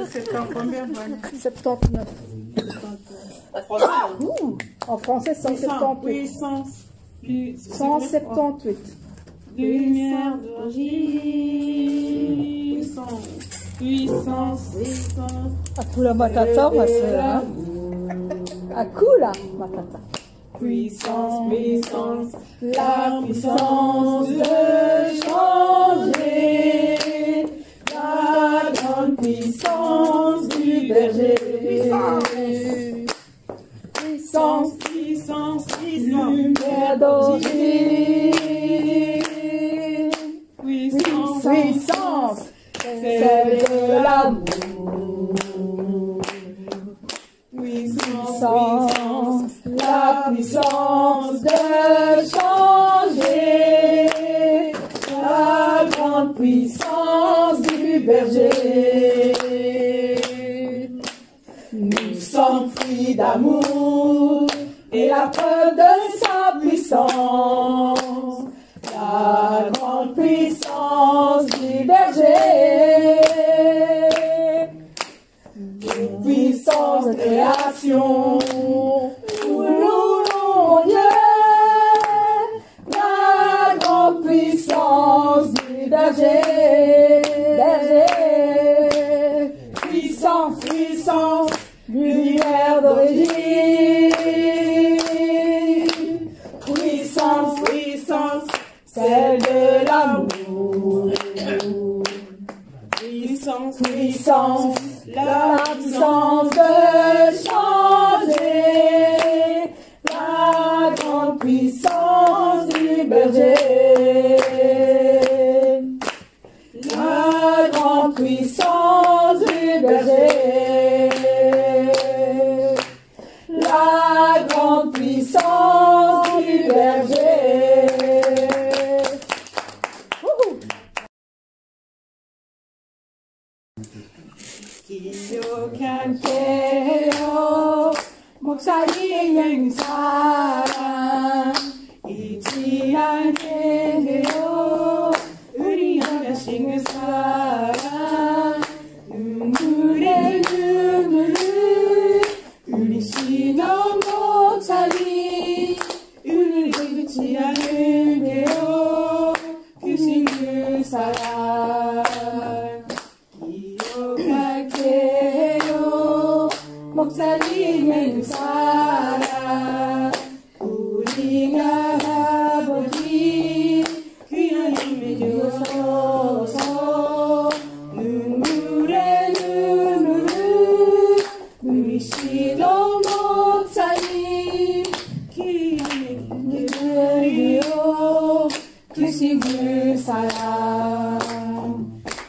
C'était en combien? 79. En français, 178. 178. Lumière d'origine. Puissance. Akula Matata, ma soeur. Akula Matata. Puissance, la puissance de changer, la grande puissance du berger. Puissance, lumière d'origine. Puissance, celle de l'amour. Puissance, la puissance de changer, la grande puissance du berger. Nous sommes fruits d'amour et la preuve de sa puissance, la grande puissance du berger. Puissance de création, nous louons Dieu, la grande puissance du berger. Puissance, lumière d'origine. Puissance, celle de l'amour. Puissance, la puissance de changer, la grande puissance du berger. La grande puissance du berger. La grande puissance du berger. 기억할게요 목사님의 사랑 잊지 않게요 우리 하나씩 사랑 눈물의 눈물을 흘리시던 목사님 우리를 잊지 않을게요 크신 그 사랑 목사님의 사랑 우리가 아버지 귀한 힘을 주셔서 눈물의 눈물을 흘리시던 목사님 귀한 힘을 주여 주신 그 사랑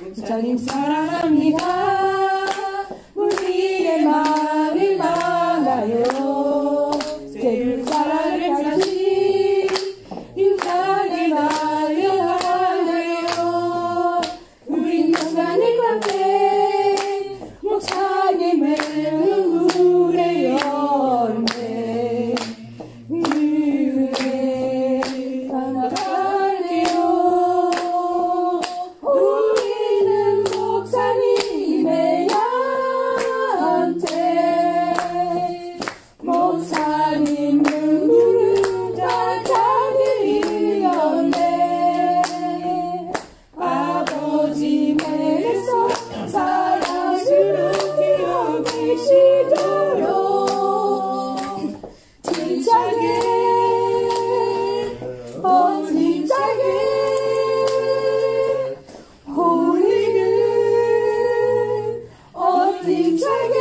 목사님 사랑합니다. 우리의 마음이 많아요. 세율 사랑을 다시 인간에 말려하네요. 우리 목사님과 함께 목사님의 눈물의 열매 은혜 따라갈게요. 우리는 목사님의 목사님 눈물을 잘 흘렸네. 아버지 배에서 사랑스럽게 여기시도록 진짜게 진짜게 호리는 진짜게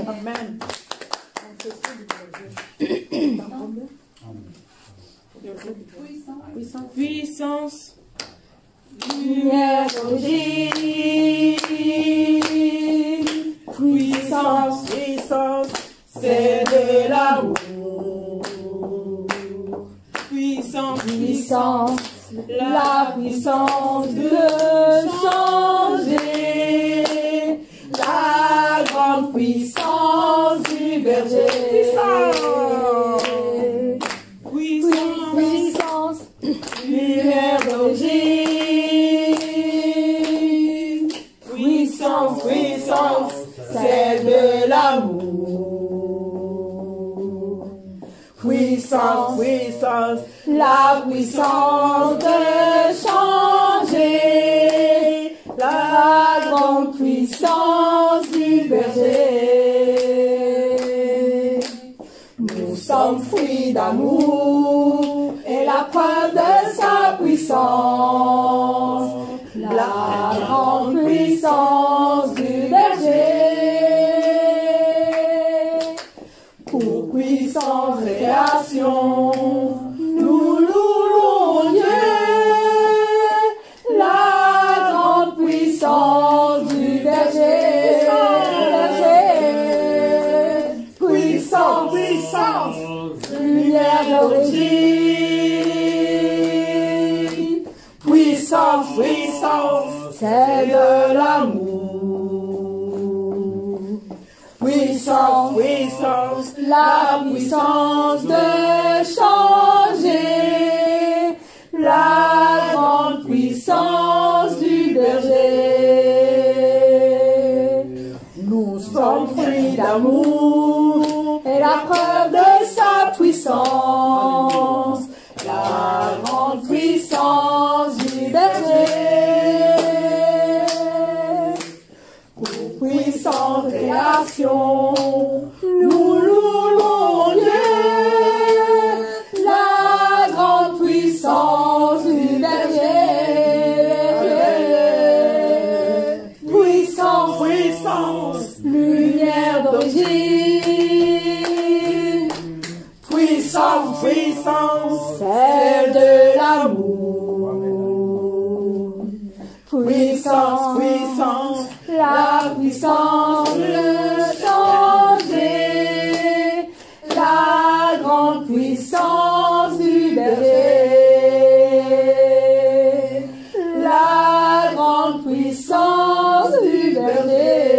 Amen. Puissance, lumière d'origine. Puissance, c'est de l'amour. Puissance, la puissance de changer, la grande puissance du berger. Puissance, puissance, la puissance de changer, la grande puissance du berger. Nous sommes fruits d'amour et la preuve de sa puissance, la grande puissance du berger. Pour puissante création, nous louons Dieu, la grande puissance du berger. Puissance, puissance, lumière d'origine. Puissance, puissance, c'est de l'amour. Puissance, puissance, la puissance de changer, la grande puissance du berger. Nous sommes fruits d'amour et la preuve de sa puissance, la grande puissance du berger. Pour puissante création, nous louons Dieu, la grande puissance du berger. Puissance, puissance, lumière d'origine. Puissance, puissance, celle de l'amour. Puissance, puissance, la puissance de changer, la grande puissance du berger, la grande puissance du berger,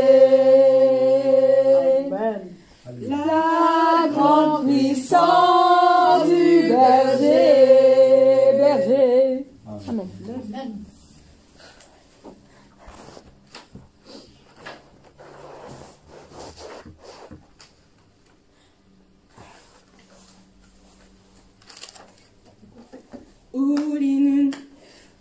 la grande puissance du berger. Amen. 우리는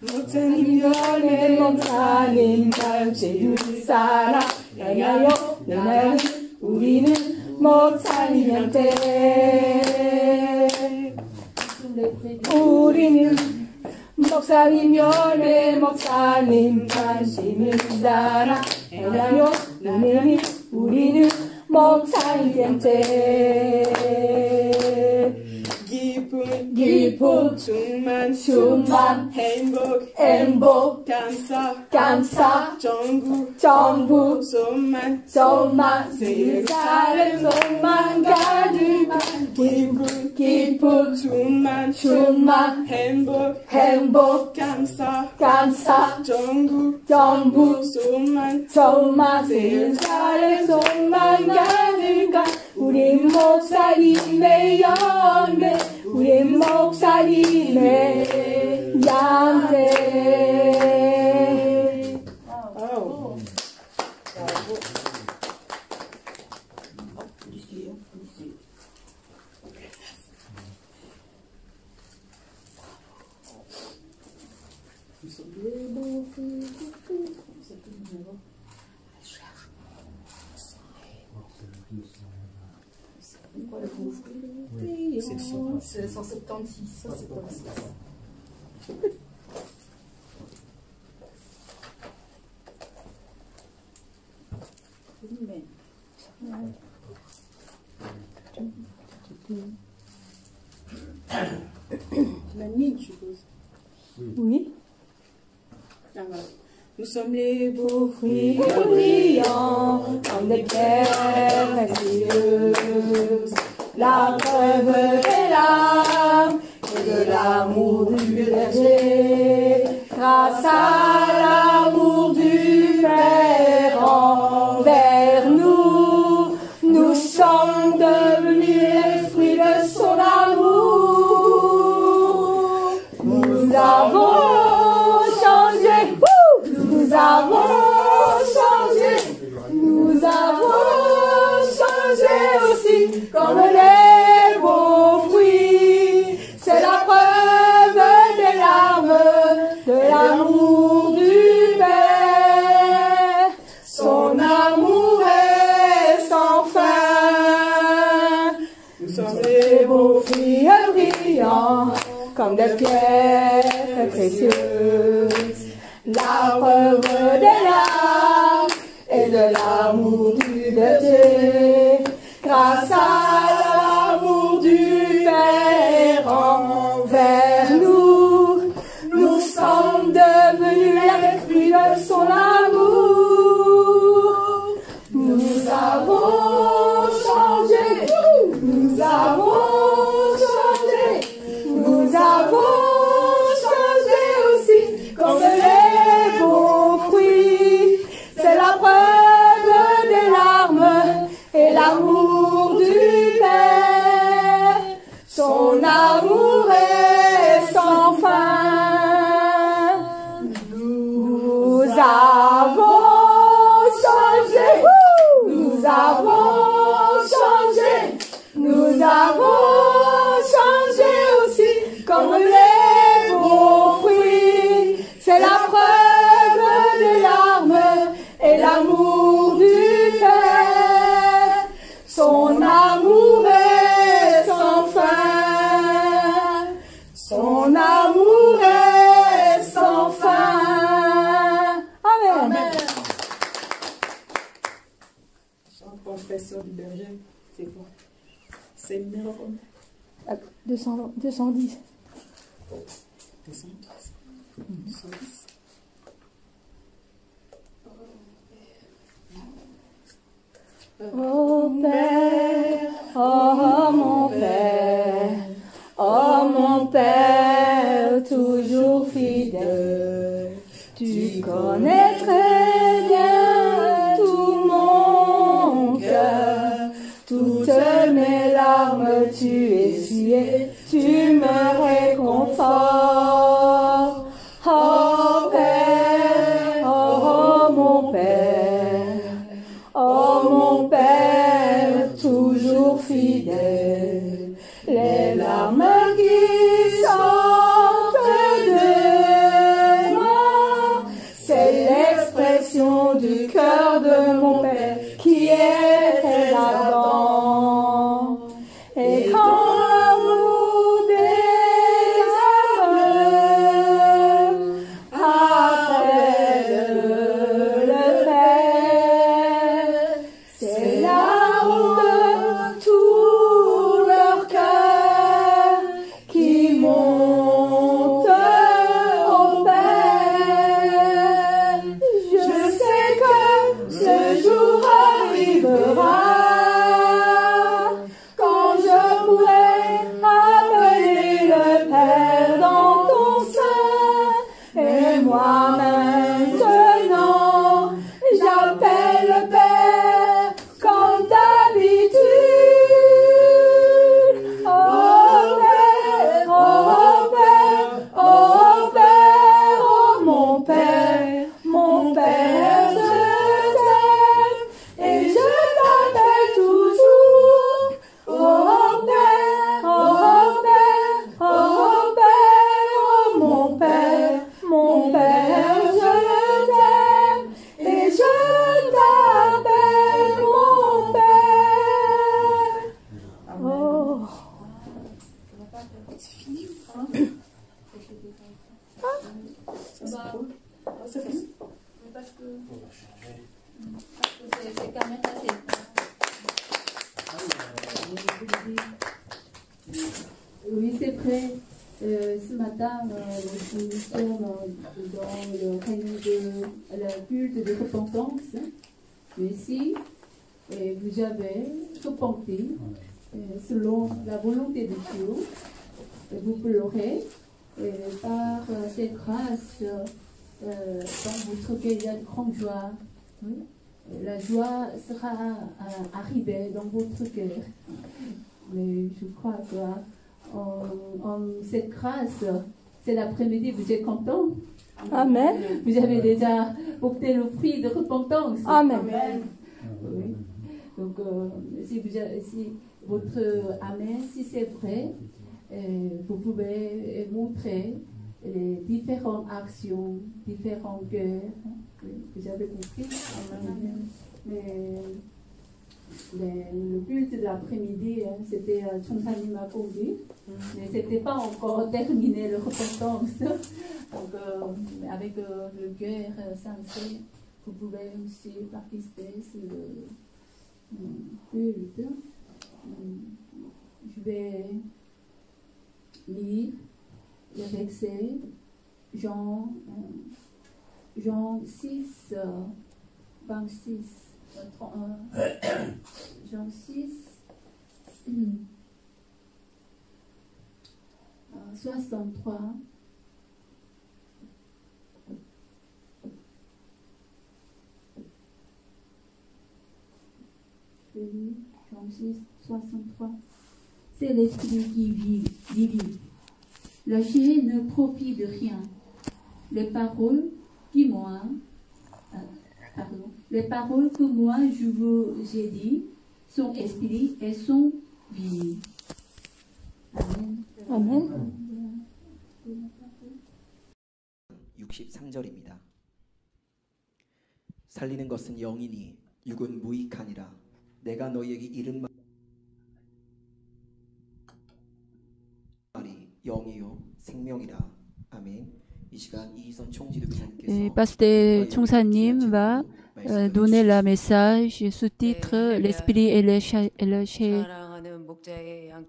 목사님 열매 목사님 감시 살아 야야요 나는 우리는 목사님한테 우리는 목사님 열매 목사님 관심을 따라 야야요 나는 우리는 목사님한테 기쁨 충만 행복 감사 정부 소망 세상의 소망 가득한 기쁨 충만 행복 감사 정부 소망 세상의 소망 가득한 우리 목사님의 연대 우리 목사님의 양대. Oh. C'est 176. La nuit, je suppose. Oui. Ah, voilà. Nous sommes les beaux fruits brillants comme des pierres précieuses. La preuve des larmes et de l'amour du berger. Grâce à l'amour du Père envers nous, nous sommes devenus les fruits de son amour. Nous avons changé, nous avons changé, nous avons changé aussi comme les beaux fruits. comme des pierres précieuses. La preuve des larmes et de l'amour du berger, grâce à l'amour du Père envers nous, nous sommes devenus les fruits de son amour. Nous avons changé, nous avons changé, nous avons changé aussi comme les beaux fruits. C'est la preuve des larmes et l'amour du Père. Son amour est sans fin. Nous avons changé, nous avons changé, nous avons changé aussi comme les beaux fruits. C'est la preuve des larmes et l'amour du Père. Son amour est sans fin. Son amour est sans fin. Amen. Chant Confession du berger, c'est quoi? C'est le numéro combien? 210. 210. Oh Père, oh mon Père, oh mon Père, toujours fidèle, tu connais très bien tout mon cœur, toutes mes larmes tu essuyais, tu me réconfortes. Oh Père, oh mon Père, oh mon Père, toujours fidèle, les larmes qui sortent de moi, c'est l'expression du cœur de mon Père qui est très ardent. Et quand l'amour des aveux appelle le Père, c'est l'amour de tout leur cœur qui monte au Père. Je sais que ce jour arrivera quand je pourrai appeler le Père dans ton sein. Et moi maintenant, j'appelle le Père comme d'habitude. Oh Père, oh Père, oh Père, oh mon Père, je t'aime et je t'appelle toujours. Oh Père, oh Père, oh Père, oh mon Père, je t'aime et je t'appelle mon Père. Oh. C'est fini. Parce que c'est quand même assez. Oui, c'est vrai. Ce matin, nous sommes dans le règne de la culte de repentance. Mais si vous avez repenti selon la volonté de Dieu, vous pleurez par cette grâce. Dans votre cœur, il y a de grande joie. Oui. La joie sera arrivée dans votre cœur. Mais je crois que en cette grâce, cet après-midi, vous êtes content. Amen. Vous avez déjà porté le fruit de repentance. Amen. Oui. Donc, si votre Amen, si c'est vrai, vous pouvez montrer les différentes actions, différents cœurs que j'avais compris. Mais le culte de l'après-midi, hein, c'était Chongsanim m'a conduit, mais c'était pas encore terminé le repentance. Donc, avec le cœur sincère, vous pouvez aussi participer sur le culte. Je vais lire le verset Jean 6, 26, 31, Jean 6, 63. Je lis Jean 6, 63. C'est l'esprit qui vit. La chair ne profite de rien. Les paroles que moi je vous ai dit sont esprit et sont vie. Amen. 아멘. 63절입니다. 살리는 것은 영이니 육은 무익하니라. 내가 너희에게 이른 말이 영이요 생명이라. 아멘. 이 시간 이희선 총지도교사님께서 Pasteur Chongsanim va donner le message sous-titre L'esprit et le chair.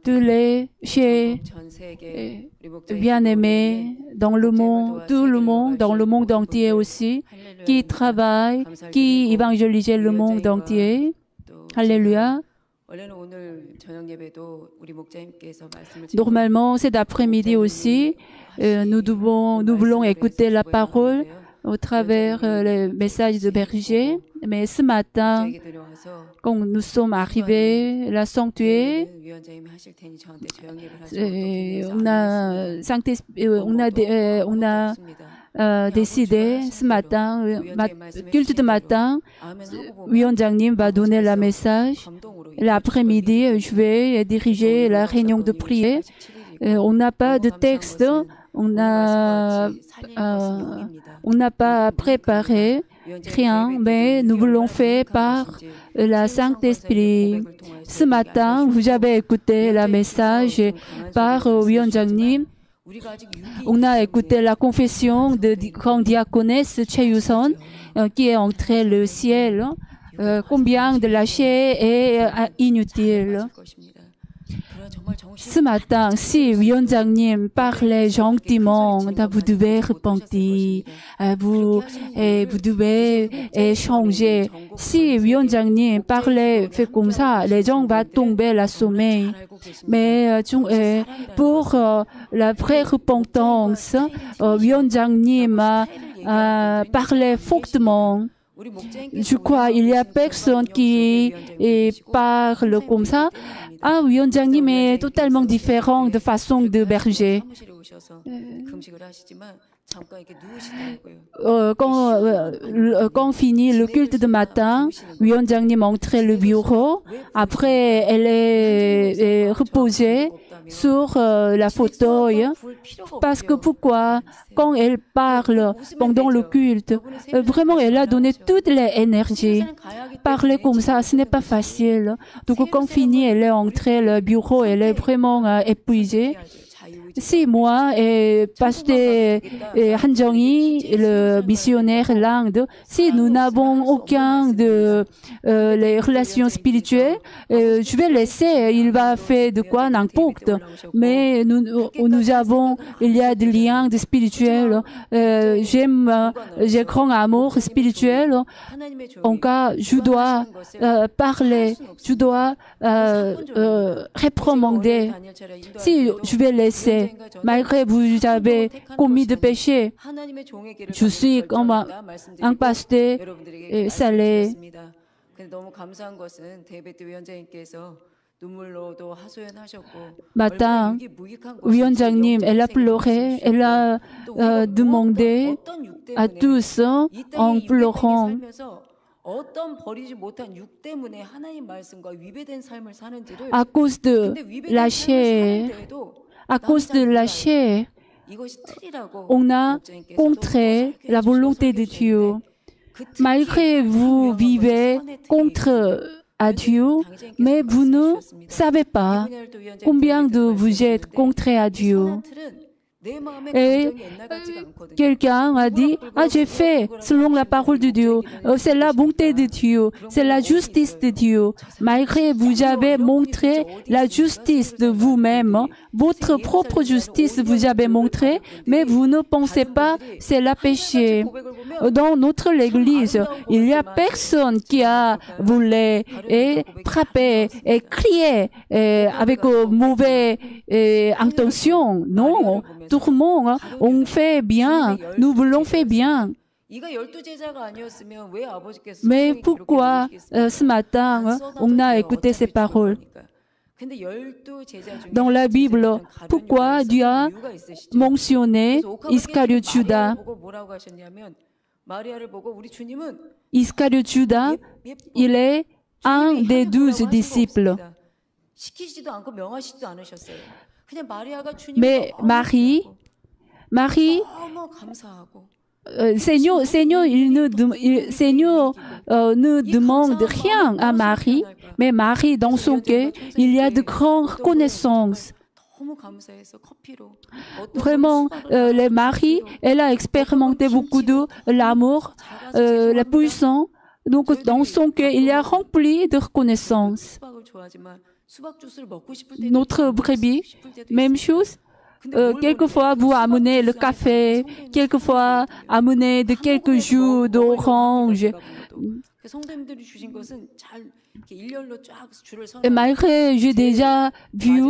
Tous les chers bien-aimés dans le monde, tout le monde, dans le monde entier aussi, qui travaillent, qui évangélisent le monde entier. Alléluia. Normalement, cet après-midi aussi, nous voulons écouter la parole au travers le message de berger. Mais ce matin, quand nous sommes arrivés à la sanctuaire, on a décidé ce matin, culte de matin, 위원장님 va donner le message. L'après-midi, je vais diriger la réunion de prière. On n'a pas de texte, on n'a pas préparé rien, mais nous voulons faire par la Saint-Esprit. Ce matin, vous avez écouté le message par 위원장님. On a écouté la confession de grand diaconesse Choi Yu-son qui est entrée le ciel. Combien de la chair est inutile. Ce matin, si 위원장님 parlait gentiment, vous devez repentir, vous devez changer. Si 위원장님 parlait fait comme ça, les gens vont tomber la sommeil. Mais pour la vraie repentance, 위원장님 parlait fortement. Je crois il y a personne qui parle comme ça. Ah, 위원장님 est totalement différent de façon de berger. Quand on finit le culte de matin, 위원장님 entre le bureau. Après, elle est reposée sur la fauteuil. Parce que pourquoi? Quand elle parle pendant le culte, vraiment, elle a donné toute l'énergie. Parler comme ça, ce n'est pas facile. Donc, quand on finit, elle est entrée le bureau, elle est vraiment épuisée. Si moi et pasteur Hanjong-hee, le missionnaire l'Inde, si nous n'avons aucun de les relations spirituelles, je vais laisser, il va faire de quoi n'importe. Mais nous avons, il y a des liens de spirituels. J'ai grand amour spirituel. En cas, je dois parler, je dois réprimander. Si je vais laisser, malgré vous avez commis de péché, je suis comme un pasteur salé. Matin, 위원장님, elle a pleuré, elle a demandé à tous en pleurant. À cause de la chair, on a contré la volonté de Dieu. Malgré vous vivez contre à Dieu, mais vous ne savez pas combien de vous êtes contrés à Dieu. Et quelqu'un a dit, j'ai fait selon la parole de Dieu, c'est la bonté de Dieu, c'est la justice de Dieu. Malgré vous avez montré la justice de vous-même, votre propre justice vous avez montré, mais vous ne pensez pas c'est la péché. Dans notre église, il y a personne qui a volé et frappé et crié avec mauvaise intention. Non, tout le monde, on fait bien, nous voulons faire bien. Mais pourquoi ce matin on a écouté ces paroles? Dans la Bible, pourquoi Dieu a mentionné Iscariote Judas? Iscariote Judas, il est un des 12 disciples. Mais Marie, Seigneur ne demande rien à Marie, mais Marie, dans son cœur, il y a de grandes reconnaissances. Vraiment, les maris, elle a expérimenté beaucoup de l'amour, la puissance. Donc, dans son cœur, il y a rempli de reconnaissance. Notre brebis, même chose. Quelquefois, vous amenez le café, quelquefois, amenez de quelques jus d'orange. Et malgré, j'ai déjà vu,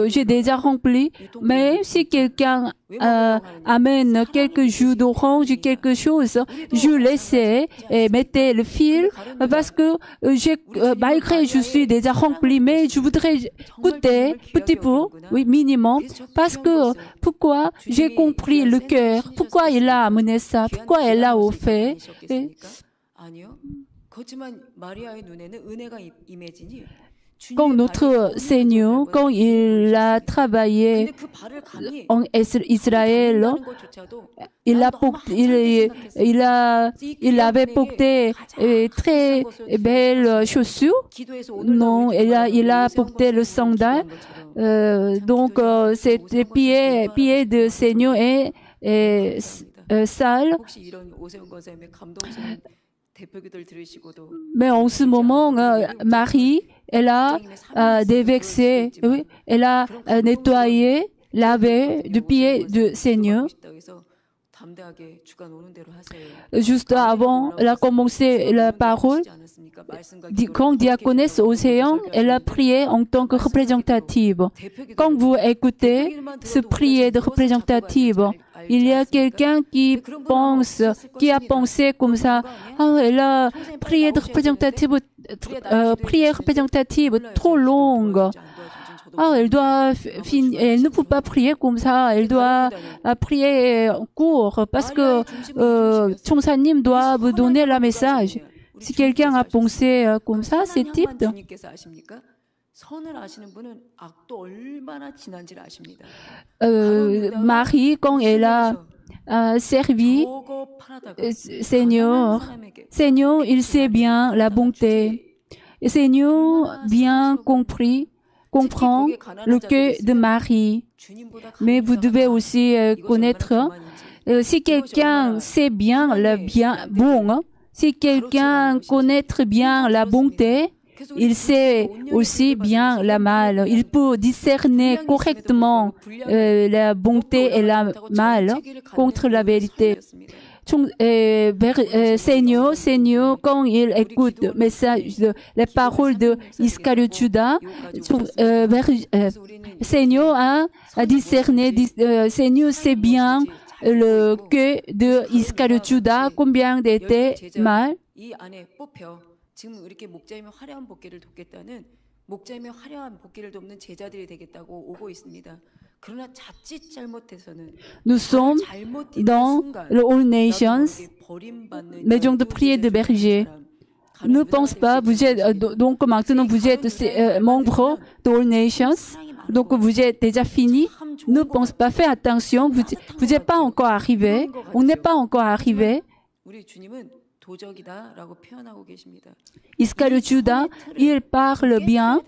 j'ai déjà rempli, mais si quelqu'un amène quelques jus d'orange, quelque chose, je laissais et mettais le fil parce que malgré je suis déjà rempli, mais je voudrais goûter petit peu, oui, minimum, parce que pourquoi j'ai compris le cœur, pourquoi il a amené ça, pourquoi elle a offert. Quand notre Seigneur, quand il a travaillé en Israël, il avait porté très belles chaussures. Non, il a porté le sandal. Donc, c'était pieds de Seigneur et sale. Mais en ce moment, Marie, elle a dévexé, oui, elle a nettoyé, lavé du pied du Seigneur. Juste avant, elle a commencé la parole. Quand diaconesse Océan, elle a prié en tant que représentative. Quand vous écoutez ce prier de représentative, il y a quelqu'un qui a pensé comme ça. Elle a prié de représentative, prière représentative trop longue. Elle ne peut pas prier comme ça. Elle doit prier en cours parce que Chongsa님 doit vous donner le message. Si quelqu'un a pensé comme ça, c'est type. Marie, quand elle a servi Seigneur, il sait bien la bonté. Et Seigneur bien comprend le cœur de Marie. Mais vous devez aussi connaître, si quelqu'un sait bien le bon, si quelqu'un connaît bien la bonté, il sait aussi bien la mal. Il peut discerner correctement la bonté et la mal contre la vérité. Seigneur, quand il écoute le message, les paroles de Iscariote Judas, Seigneur a discerné, Seigneur sait bien le cœur de Iscariote Judas, combien était mal. 지금 이렇게 목자님의 화려한 복귀를 돕겠다는 목자님의 화려한 복귀를 돕는 제자들이 되겠다고 오고 있습니다. 그러나 자칫 잘못해서는 Nous sommes dans le All Nations, maison de prière de berger. Ne pense pas, vous êtes donc maintenant vous êtes membre de All Nations, donc vous êtes déjà fini. Ne pense pas, faites attention, vous n'êtes pas encore arrivé, on n'est pas encore arrivé. 도적이다라고 표현하고 계십니다. Iscariot Judas, il parle bien,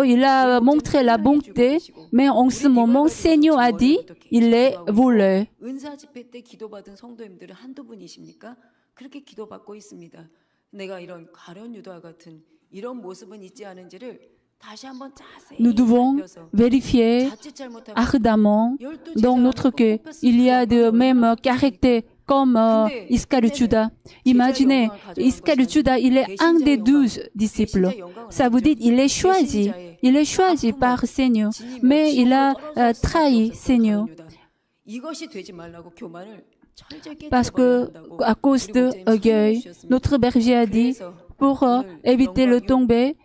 il a montré la bonté, mais en ce moment, Seigneur a dit, il est voleur. 은사 집회 때 기도받은 성도님들은 한두 분이십니까? 그렇게 기도받고 있습니다. 내가 이런 가련 유다와 같은 이런 모습은 있지 않은지를 다시 한번 자세히 Nous devons 살펴서 vérifier 자칫 잘못하면 ardemment dans notre cœur. Il y a de mêmes caractères comme Iscariot Judas. Imaginez, Iscariot Judas, il est un des 12 disciples. Ça vous dit, il est choisi par Seigneur, mais il a trahi Seigneur. 이것이 되지 말라고 교만을 Parce que, à cause de orgueil, notre berger a dit, pour éviter le tomber,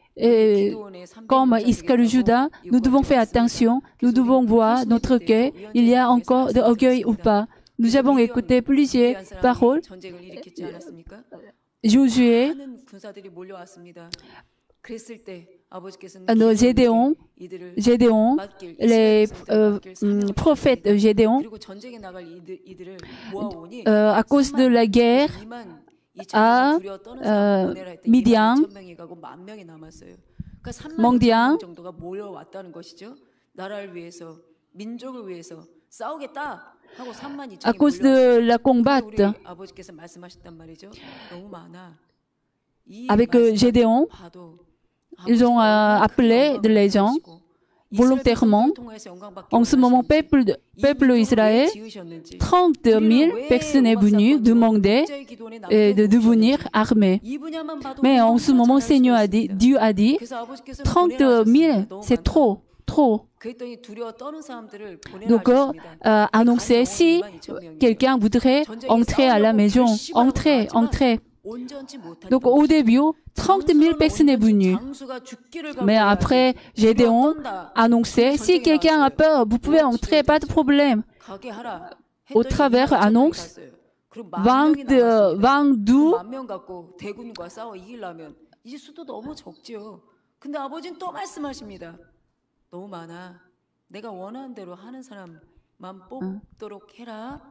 comme Iscariot Judas, nous devons faire attention, nous devons voir notre cœur, il y a encore de orgueil ou pas. Nous avons écouté plusieurs paroles. Josué, Gédéon, les prophètes Gédéon, à cause de la guerre à Midian, Mondian, à cause de la combat avec Gédéon, ils ont appelé des gens volontairement. En ce moment, peuple Israël, 30 000 personnes sont venues demander de devenir armées. Mais en ce moment, Dieu a dit, 30 000, c'est trop. Donc, annoncer si quelqu'un voudrait entrer à la maison, entrer. Donc, au début, 30 000 personnes sont venues. Mais après, Gédéon annonçait, si quelqu'un a peur, vous pouvez entrer, pas de problème. Au travers annonce, 22 너무 많아. 내가 원하는 대로 하는 사람만 뽑도록 해라.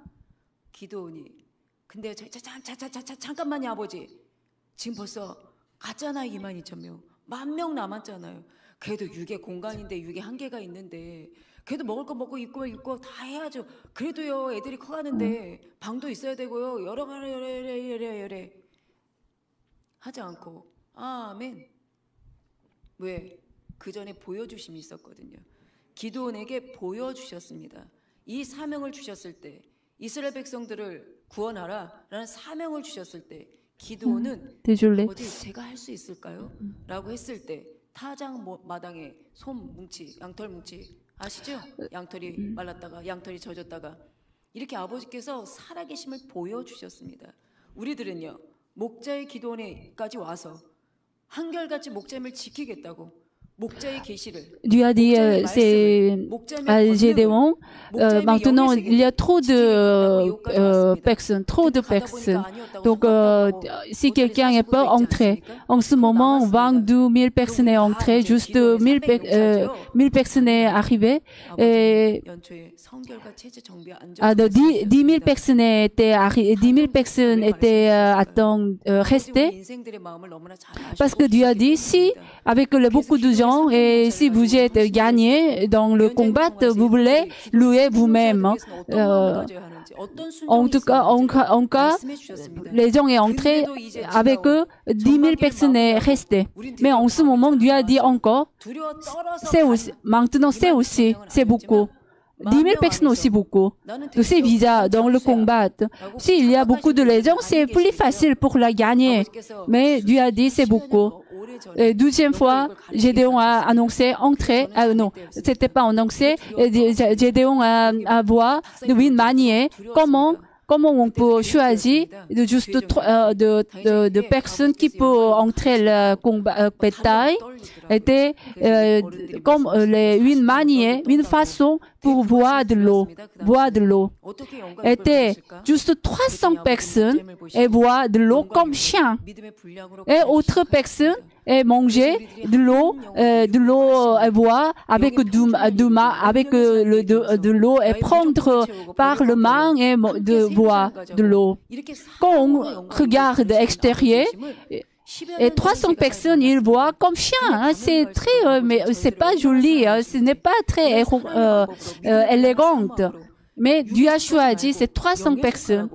기도오니. 근데 잠깐만요, 아버지. 지금 벌써 갔잖아요, 22,000명. 10,000명 남았잖아요. 그래도 육의 공간인데 육의 한계가 있는데 그래도 먹을 거 먹고 입고 다 해야죠. 그래도요, 애들이 커가는데 방도 있어야 되고요. 여러 하지 않고 아멘. 왜? 그 전에 보여주심이 있었거든요. 기드온에게 보여주셨습니다. 이 사명을 주셨을 때 이스라엘 백성들을 구원하라라는 사명을 주셨을 때 기드온은 어디 제가 할 수 있을까요? 라고 했을 때 타작 마당에 솜뭉치, 양털 뭉치 아시죠? 양털이 말랐다가 양털이 젖었다가 이렇게 아버지께서 살아계심을 보여주셨습니다. 우리들은요. 목자의 기드온에까지 와서 한결같이 목자임을 지키겠다고 Dieu a dit à Gédéon, maintenant il y a trop de personnes. Donc si quelqu'un est pas entré, en ce moment 22 000 personnes sont entrées, juste 1000 personnes sont arrivées. Et 10 000 personnes étaient restées. Parce que Dieu a dit, si avec beaucoup de gens, et si vous êtes gagné dans le combat, vous voulez louer vous-même. En tout cas, les gens sont entrés avec eux, 10 000 personnes sont restées. Mais en ce moment, Dieu a dit encore, maintenant c'est beaucoup. 10 000 personnes aussi beaucoup. Donc c'est bizarre dans le combat. S'il y a beaucoup de légions, c'est plus facile pour la gagner. Mais Dieu a dit c'est beaucoup. Et 12e fois, Gédéon a annoncé entrer. Non, c'était pas annoncé. Gédéon a voir une manière comment on peut choisir de personnes qui peuvent entrer le combat bétail. Était comme une manière, une façon pour boire de l'eau. Était juste 300 personnes et boire de l'eau comme chien. Et autres personnes et manger de l'eau et boire avec de l'eau et prendre par le main et de boire de l'eau. Quand on regarde l'extérieur, et 300 personnes, ils boivent comme chien. Hein. C'est très, mais c'est pas joli. Hein. Ce n'est pas très élégante. Mais Dieu a choisi ces 300 personnes.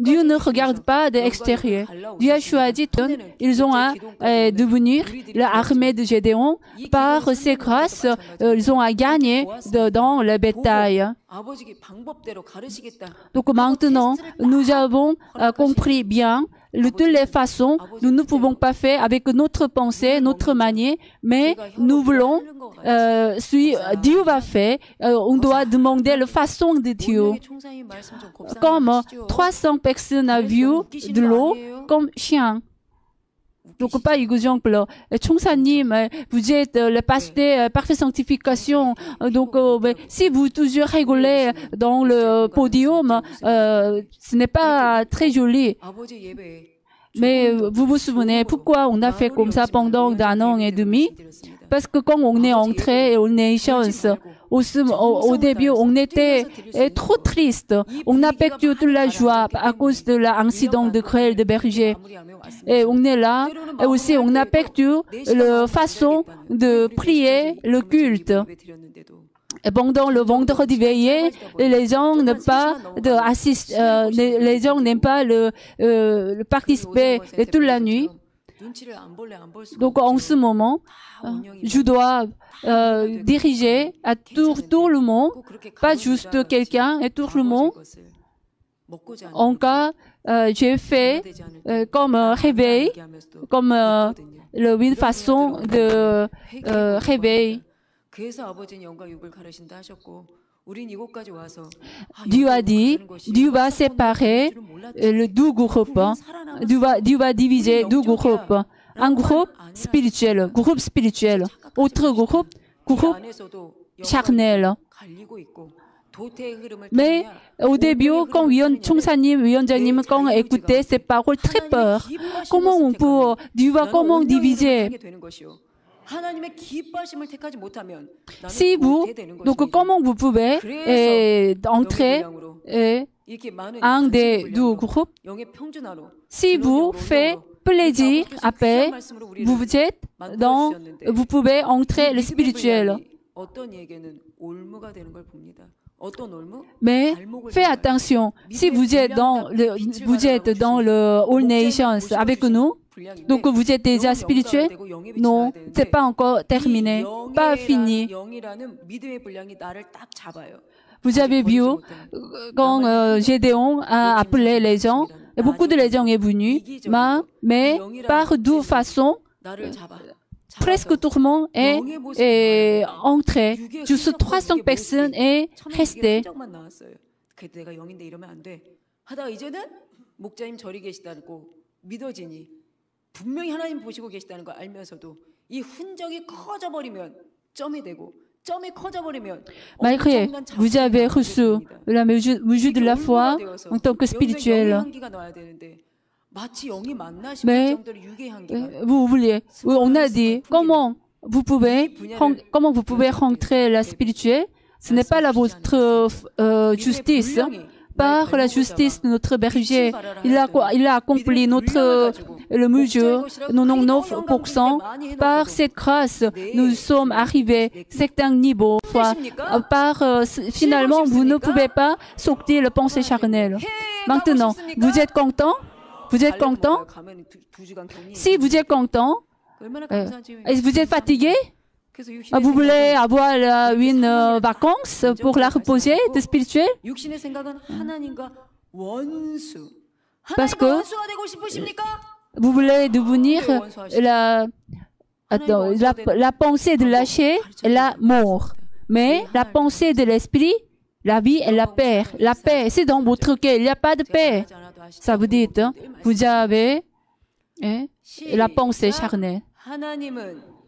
Dieu ne regarde pas de l'extérieur. Dieu a choisi, ils ont à devenir l'armée de Gédéon. Par ses grâces, ils ont à gagner dans la bataille. Donc maintenant, nous avons compris bien de toutes les façons, nous ne pouvons pas faire avec notre pensée, notre manière, mais nous voulons, si Dieu va faire, on doit demander la façon de Dieu. Comme 300 personnes ont vu de l'eau comme chien. Donc, par exemple, Chongsanim, vous êtes le pasteur parfaite sanctification. Donc, si vous toujours rigolez dans le podium, ce n'est pas très joli. Mais vous vous souvenez pourquoi on a fait comme ça pendant 1 an et demi? Parce que quand on est entré aux Nations, au début, on était trop triste. On a perdu toute la joie à cause de l'incident de querelle de berger. Et on est là. Et aussi, on a perdu la façon de prier le culte. Et pendant le vendredi veillé, les gens n'aiment pas les gens n'aiment pas le participer toute la nuit. Donc, en ce moment, je dois diriger à tout le monde, pas juste quelqu'un, et tout le monde. En cas, j'ai fait comme réveil, comme une façon de réveil. Dieu a dit, Dieu va séparer les 2 groupes. Dieu va diviser 2 groupes. Un groupe spirituel, autre groupe charnel. Mais au début, quand 위원장님, quand écoutait ces paroles, très peur. Comment on peut, Dieu va comment diviser? Si vous, donc comment vous pouvez entrer un des 2 groupes? Si vous faites plaisir à paix, vous pouvez entrer le spirituel. Mais faites attention, si vous êtes dans le All Nations avec nous, donc vous êtes déjà spirituel? Non, c'est pas encore terminé, pas fini. Vous avez vu quand Gédéon a appelé les gens, et beaucoup de gens sont venus, mais par 2 façons, presque tout le monde est entré. Juste 300 personnes est resté. 분명히 하나님 보시고 계시다는 걸 알면서도 이 흔적이 커져버리면 점이 되고 점이 커져버리면 malgré vous avez reçu la mesure de la foi en tant que spirituel. Mais vous voulez, on a dit comment vous pouvez rentrer la spirituelle. Ce n'est pas votre justice. Par la justice de notre berger, il a accompli le mesure 99%. Par cette grâce, nous sommes arrivés à certains niveaux. Finalement, vous ne pouvez pas sortir le pensée charnel. Maintenant, vous êtes content? Vous êtes content? Si vous êtes content, vous êtes fatigué? Vous voulez avoir une vacance pour la reposer de spirituel? Parce que vous voulez devenir la pensée de la chair et la mort. Mais la pensée de l'esprit, la vie et la paix. La paix, c'est dans votre cœur. Il n'y a pas de paix. Ça vous dit, vous avez la pensée charnelle.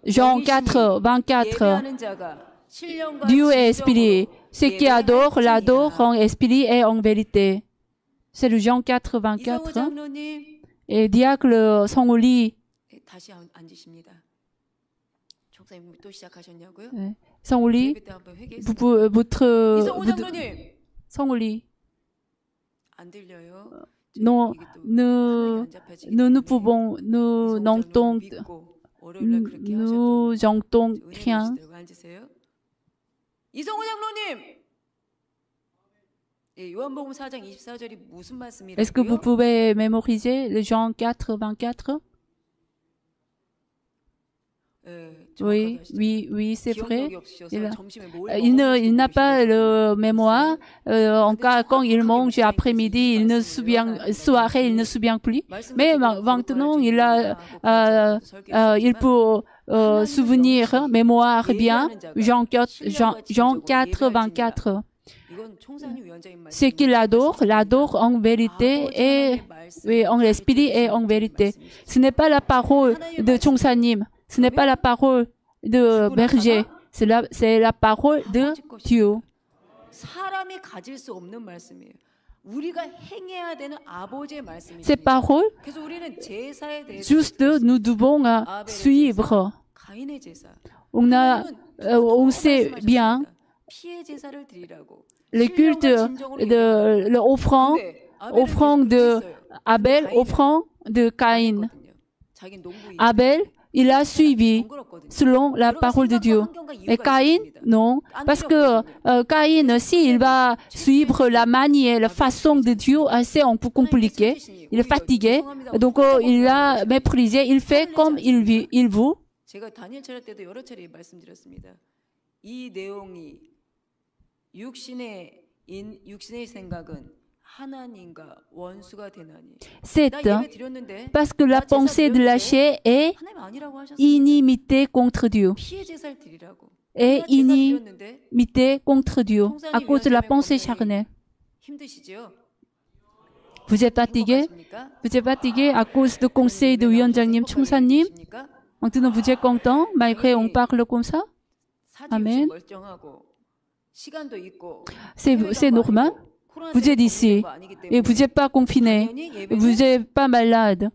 Jean 4, 24. Dieu est esprit. Ceux qui adorent, l'adorent en esprit et en vérité. C'est le Jean 4, 24. 이성호 장로님, Et diacre 성울이, 다시 앉으십니다. 총사님 또 시작하셨냐고요? 성울이, 예배 때 한번 회개했습니다. votre, 이성호 장로님, 성울이, 안 들려요. nous, 이게 또 nous, 하나님 안 잡혀지기 nous ne 때문에 pouvons, nous 이성호 n'entendons, 장로님 믿고 월요일날 그렇게 하셨던 nous entendons 은혜로 rien. 들고 앉으세요. 이성호 장로님, 예, 요한복음 4장 24절이 무슨 말씀이라고요? Est-ce que vous pouvez mémoriser le Jean 4, 24? 예, Oui, 정확하게 oui, oui, c'est vrai. 기억력이 없으셔서 Il a- 점심에 뭘 Il 먹었는지도 n'a pas 모르시면서 le mémoire. En cas, quand il mange après-midi, il ne se souvient, soirée, il ne se souvient plus. Mais maintenant, il peut souvenir, mémoire bien. Jean 4, Jean 4, 24. 이건 총사님 위원장님 말씀. Ceux qui l'adorent en vérité et oui, en esprit et en vérité. Ce n'est pas la parole de Chongsanim. Ce n'est pas la parole de berger. C'est la parole de Dieu. 사람이 가질 수 없는 말씀이에요. 우리가 행해야 되는 아버지의 말씀이에요. Ces paroles, 그래서 우리는 제사에 대해서 juste, nous devons suivre. 가인의 제사. On sait bien 피의 제사를 드리라고. le culte de l'offrande, offrande de Abel, offrande de Caïn. Abel, il a suivi selon la parole de Dieu. Et Caïn, non. Parce que Caïn, s'il va suivre la manière, la façon de Dieu, c'est un peu compliqué. Il est fatigué. Donc, il a méprisé. Il fait comme il veut. 제가 다니엘 차례 때도 여러 차례 말씀드렸습니다. 이 내용이 육신의 생각은 하나님과 원수가 되나니. C'est 나 예배 드렸는데 parce que la pensée de la chair est 하나님 아니라고 하셨어요. inimité contre Dieu. 피의 제사를 드리라고. Et 제사 드렸는데 inimité contre Dieu à cause de la pensée charnelle. 힘드시죠? Vous êtes fatigué? Vous êtes fatigué à cause du conseil de 위원장님, 총사님? Maintenant, vous êtes content malgré on parle comme ça? Amen. C'est normal. Vous êtes ici et vous n'êtes pas confiné. Vous n'êtes pas malade.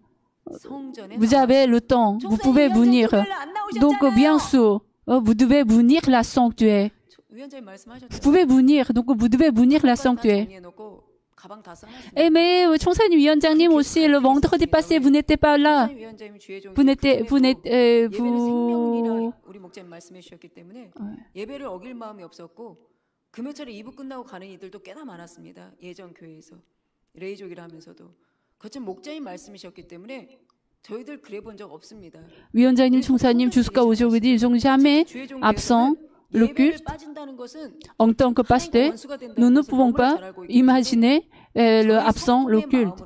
Vous avez le temps. Vous pouvez venir. Donc, bien sûr, vous devez venir la sanctuaire. Vous pouvez venir. Donc, vous devez venir la sanctuaire. Et mais, 총사님 위원장님 aussi, le vendredi passé, vous n'étiez pas là. 우리 목사님 말씀해 주셨기 때문에 예배를 어길 마음이 없었고 금요철에 2부 끝나고 가는 이들도 꽤나 많았습니다. 예전 교회에서 레이족이라 하면서도 그것은 목자님 말씀이셨기 때문에 저희들 그래 본 적 없습니다. 위원장님, 총사님, jusqu'à aujourd'hui, ils n'ont jamais absent le culte. En tant que pasteur, nous ne pouvons pas imaginer le absent le culte.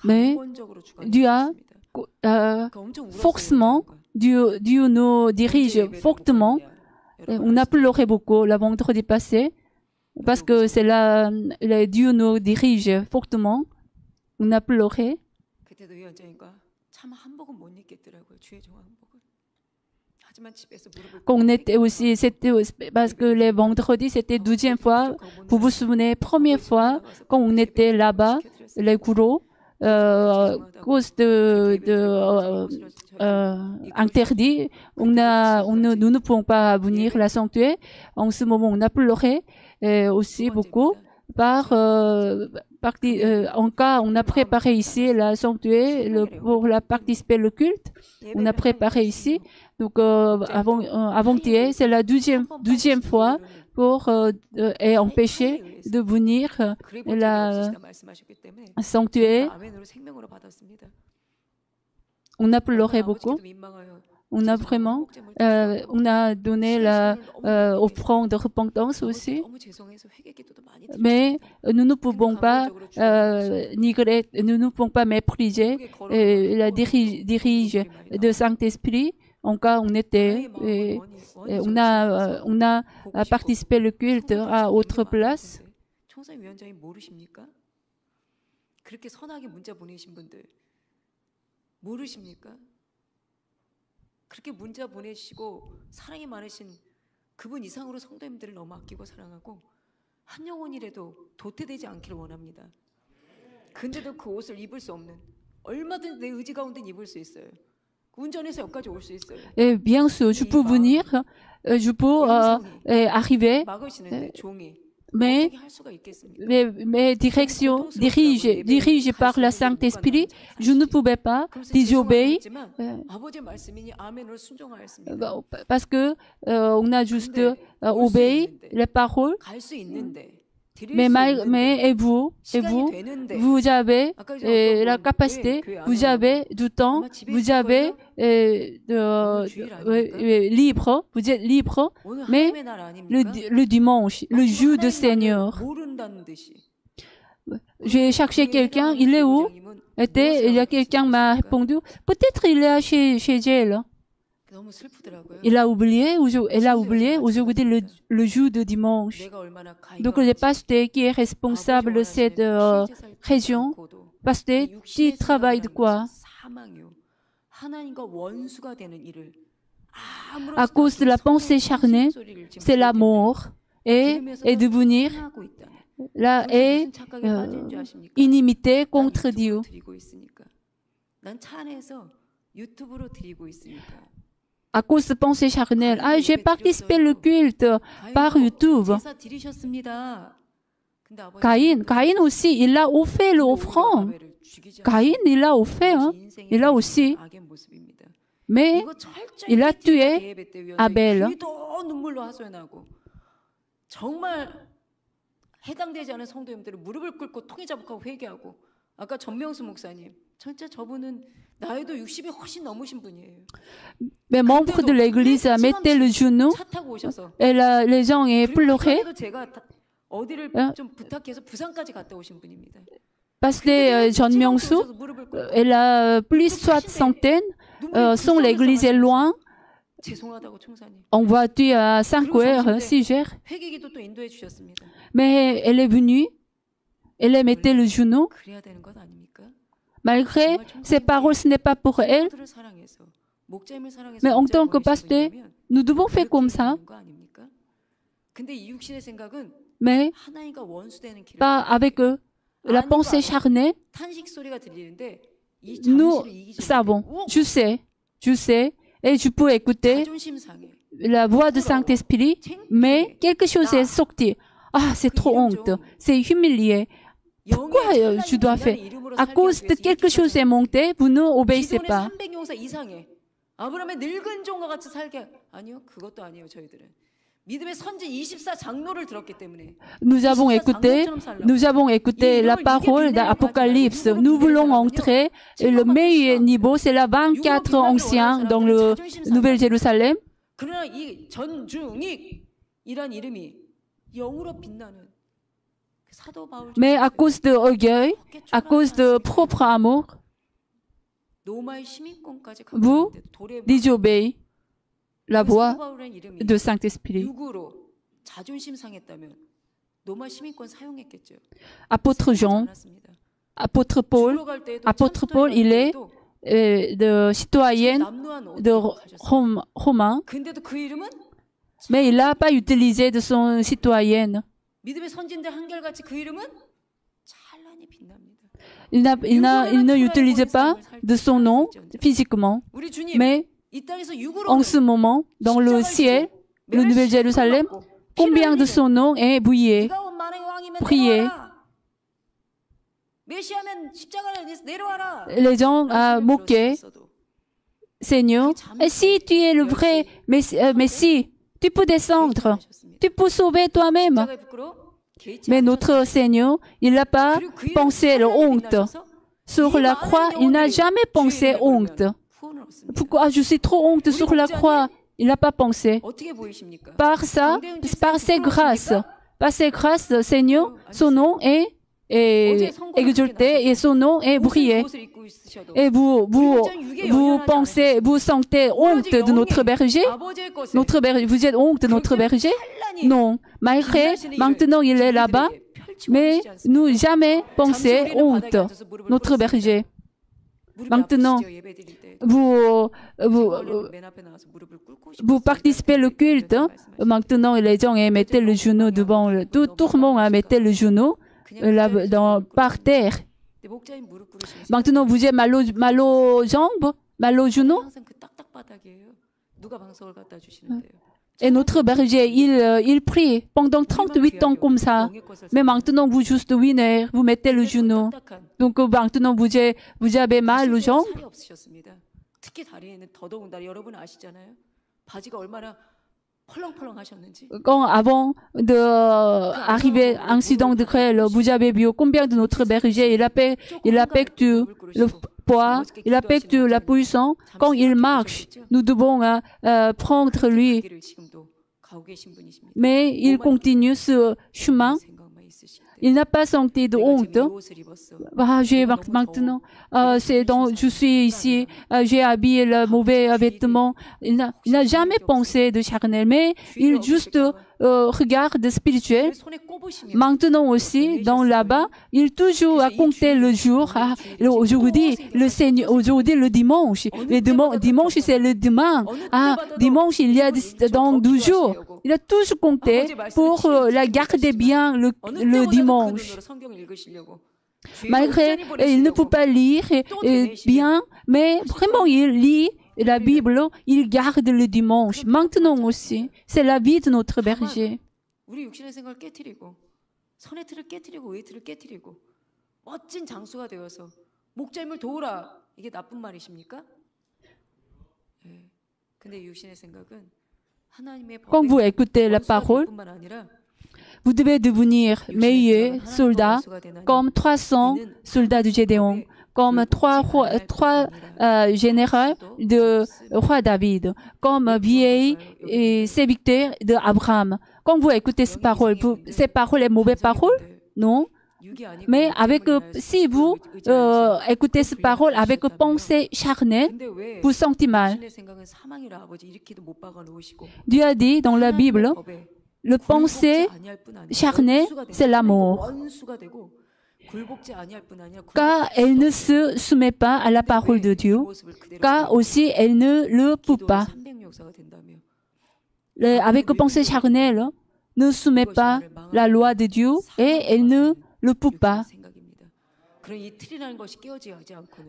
Mais Dieu a forcément, Dieu nous dirige fortement. On a pleuré beaucoup le vendredi passé parce que c'est là, Dieu nous dirige fortement. On a pleuré. Quand on était aussi, c'était parce que les vendredis, c'était 12e fois. Vous vous souvenez, première fois, quand on était là-bas, les gourous, cause interdit, nous ne pouvons pas venir à la sanctuaire. En ce moment, on a pleuré aussi beaucoup. En cas, on a préparé ici la sanctuaire pour la participer au culte. On a préparé ici. Donc, avant-hier, c'est la 12e fois pour empêcher de venir la sanctuaire. On a pleuré beaucoup. On a vraiment, on a donné la offrande de repentance aussi. Mais nous ne pouvons pas négrer, nous ne pouvons pas mépriser la dirige de Saint-Esprit. En cas, on était, on a participé au culte à autre place. 그렇게 선하게 문자 보내신 분들 모르십니까? 그렇게 문자 보내시고 사랑이 많으신 그분 이상으로 성도님들을 너무 아끼고 사랑하고 한 영혼이라도 도태되지 않기를 원합니다. 근데도 그 옷을 입을 수 없는, 얼마든지 내 의지 가운데 입을 수 있어요. 운전해서 여기까지 올 수 있어요. Et bien sûr, je peux venir, je peux arriver, 막으시는데 종이 mais 어떻게 할 수가 있겠습니까? mes directions, dirigées par le Saint-Esprit, je ne pouvais pas désobéir 아버지의 말씀이니 아멘으로 순종하였습니다. parce que on a juste obéi les paroles. 갈 수 있는데 Mais et vous avez la capacité, vous avez du temps, vous avez libre, vous êtes libre, mais le dimanche, le jour du Seigneur, j'ai cherché quelqu'un, il est où? Il y a quelqu'un m'a répondu, peut-être il est chez elle. Elle a oublié aujourd'hui le jour de dimanche. Donc le pasteur qui est responsable de cette région, pasteur, tu travailles de quoi? À cause de la pensée charnelle, c'est la mort et devenir là est inimité contre Dieu. À cause de pensée charnelle, j'ai participé au culte par YouTube. Caïn aussi, il a offert l'offrande. Caïn, il a offert, il a aussi. Mais il a tué Abel. 해당되지 않은 성도님들을 무릎을 꿇고 통이 자복하고 회개하고 아까 전명수 목사님 진짜 저분은 나이도 60이 훨씬 넘으신 분이에요. Les membres de l'église mettaient le genou et les gens pleuraient. 제가 어디를 좀 부탁해서 부산까지 갔다 오신 분입니다. Pasteur John Myung-soo, elle a plus de 60 sans l'église est loin. En voiture à 5 heures, 6 heures. Mais elle est venue, elle mettait le genou. Malgré ses paroles, ce n'est pas pour elle. Mais en tant que pasteur, nous devons faire comme ça. Mais pas avec eux. La pensée charnelle, nous savons, je sais, et je peux écouter la voix du Saint-Esprit, mais quelque chose est sorti. Ah, c'est trop honte, c'est humilié. Pourquoi je dois faire? À cause de quelque chose est monté, vous n'obéissez pas. Nous avons écouté la parole d'Apocalypse. Nous voulons entrer. Et le meilleur niveau, c'est la 24 anciens dans le Nouvelle-Jérusalem. Mais à cause de orgueil, à cause de propre amour, vous désobéissez la voix de Saint-Esprit. Apôtre Jean, apôtre Paul, il est de citoyen de Romain, mais il n'a pas utilisé de son citoyen. Il ne utilise pas de son nom physiquement, mais en ce moment, dans le ciel, le Nouvelle-Jérusalem, combien de son nom est brillé, prié. Les gens ont moqué, Seigneur, et si tu es le vrai Messie, tu peux descendre, tu peux sauver toi-même. Mais notre Seigneur, il n'a pas pensé la honte. Sur la croix, il n'a jamais pensé honte. Pourquoi je suis trop honte sur la croix? Il n'a pas pensé. Par ses grâces, Seigneur, son nom est exalté et son nom est brillé. Et vous pensez, vous sentez honte de notre berger? Vous êtes honte de notre berger? Non. Malgré, maintenant il est là-bas, mais nous jamais pensé honte, notre berger. Maintenant, vous, vous, vous participez au culte. Maintenant, les gens mettaient le genou devant, tout le monde mettait le genou par terre. Maintenant, vous avez mal aux jambes, mal aux genoux. Et notre berger, il prie pendant 38 ans comme ça. Mais maintenant, vous juste winner, vous mettez le genou. Donc maintenant, vous avez mal aux jambes. Quand avant d'arriver à l'incident de grêle, vous avez vu combien de notre berger, il affecte le poids, il affecte la puissance. Quand il marche, nous devons prendre lui. Mais il continue ce chemin. Il n'a pas senti de honte. Maintenant, je suis ici, j'ai habillé le mauvais vêtement. Il n'a jamais pensé de charnel, mais il juste regarde spirituel. Maintenant aussi, dans là-bas, il toujours a compté le jour. Aujourd'hui, le dimanche. Le dimanche, c'est le dimanche. Dimanche, il y a dans 12 jours. Il a toujours compté pour la garder bien le dimanche. Malgré, il ne peut pas lire bien, mais vraiment, il lit la Bible, il garde le dimanche. Maintenant aussi, c'est la vie de notre berger. Quand vous écoutez la parole, vous devez devenir meilleur soldat, comme 300 soldats de Gédéon, comme trois généraux de roi David, comme vieilles et serviteurs d'Abraham. Quand vous écoutez ces paroles sont mauvaises paroles? Non. Mais si vous écoutez ces paroles avec pensée charnelle, vous sentez mal. Dieu a dit dans la Bible, le pensée charnelle, c'est la mort. Car elle ne se soumet pas à la parole de Dieu, car aussi elle ne le peut pas. Avec pensée charnelle, ne soumet pas la loi de Dieu et elle ne le peut pas.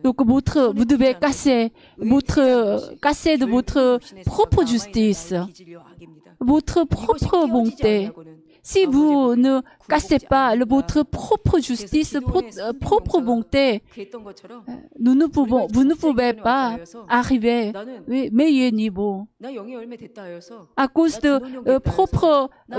Donc vous devez casser de votre propre justice, votre propre bonté. Si vous ne cassez pas votre propre justice, propre bonté, vous ne pouvez pas arriver au meilleur niveau. À cause de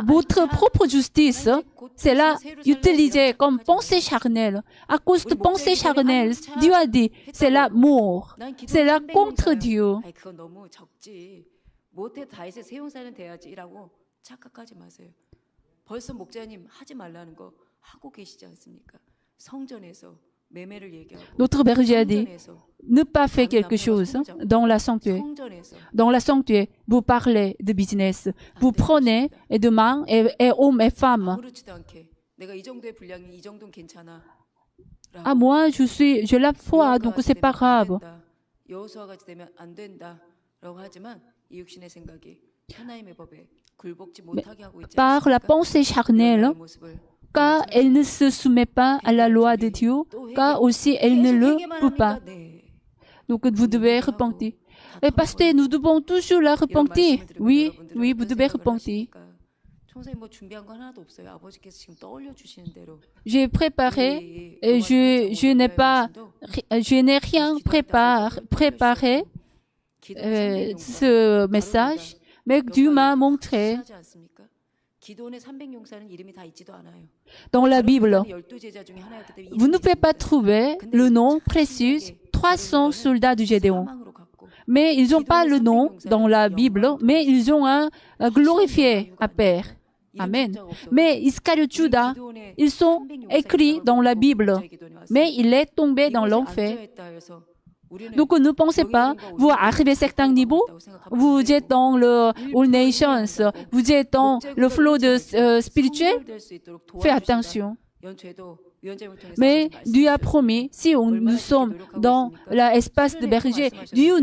votre propre justice, c'est là utilisé comme pensée charnelle. À cause de pensée charnelle, Dieu a dit, c'est la mort. C'est là contre Dieu. 벌써 목자님 하지 말라는 거 하고 계시지 않습니까? 성전에서 매매를 얘기하고 Notre berger a dit, ne pas faire quelque chose dans la sanctuaire. Dans la sanctuaire, vous parlez de business. Vous prenez de main et hommes et femmes. 내가 이 정도의 분량이 이 정도는 괜찮아. Ah, moi, je la foi, donc c'est pas grave. 여호수아 같이 되면 안 된다라고 하지만 이 육신의 생각이 하나님의 법에 par la pensée charnelle, car elle ne se soumet pas à la loi de Dieu, car aussi elle ne le peut pas. Donc vous devez repentir. Et pasteur, nous devons toujours la repentir. Oui, vous devez repentir. J'ai préparé et je n'ai rien préparé ce message. Mais Dieu m'a montré dans la Bible, vous ne pouvez pas trouver le nom précis 300 soldats de Gédéon. Mais ils n'ont pas le nom dans la Bible, mais ils ont un glorifié à Père. Amen. Mais Iscariot Judas, ils sont écrits dans la Bible, mais il est tombé dans l'enfer. Donc ne pensez pas, vous arrivez à certains niveaux, vous êtes dans le All Nations, vous êtes dans le flot spirituel, faites attention. Mais Dieu a promis, si nous sommes dans l'espace de berger, Dieu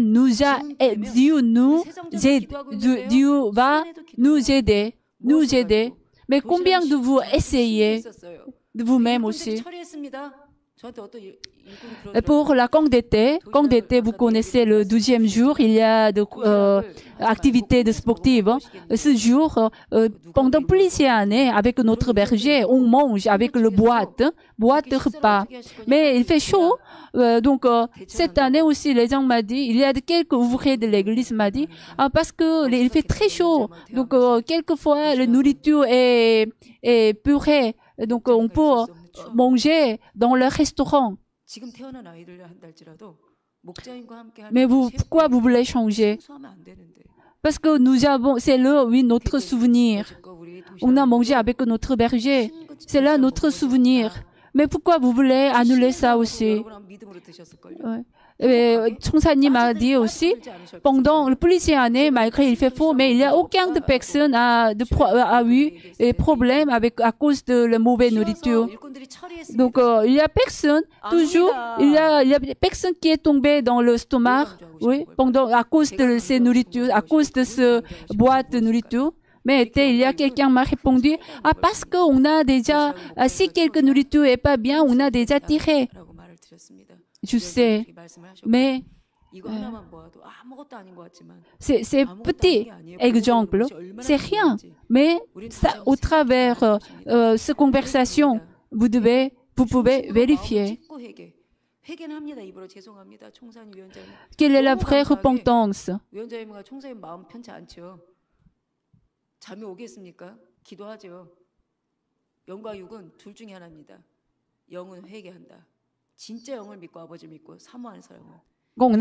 va nous aider. Mais combien de vous essayez de vous-même aussi? Pour la camp d'été, vous connaissez le 12e jour, il y a des activités sportives. Ce jour, pendant plusieurs années, avec notre berger, on mange avec le boîte de repas. Mais il fait chaud, donc cette année aussi, les gens m'ont dit, il y a quelques ouvriers de l'église m'ont dit, parce que il fait très chaud, donc quelquefois la nourriture est purée, donc on peut manger dans le restaurant. Mais pourquoi vous voulez changer? Parce que nous avons, c'est là, oui, notre souvenir. On a mangé avec notre berger. C'est là notre souvenir. Mais pourquoi vous voulez annuler ça aussi? Chongsa님 a dit aussi, pendant plusieurs années, malgré il fait faux, mais il n'y a aucune personne a eu des problèmes à cause de la mauvaise nourriture. Donc, il y a personne, toujours, il y a personne qui est tombé dans le stomac, oui, à cause de ces nourritures, à cause de ce boîte de nourriture. Mais il y a quelqu'un m'a répondu, parce qu'on a déjà, si quelque nourriture est pas bien, on a déjà tiré. Je sais, mais c'est petit exemple, c'est rien. Mais ça, au travers cette conversation, vous pouvez vérifier. Quelle est la vraie repentance? Quand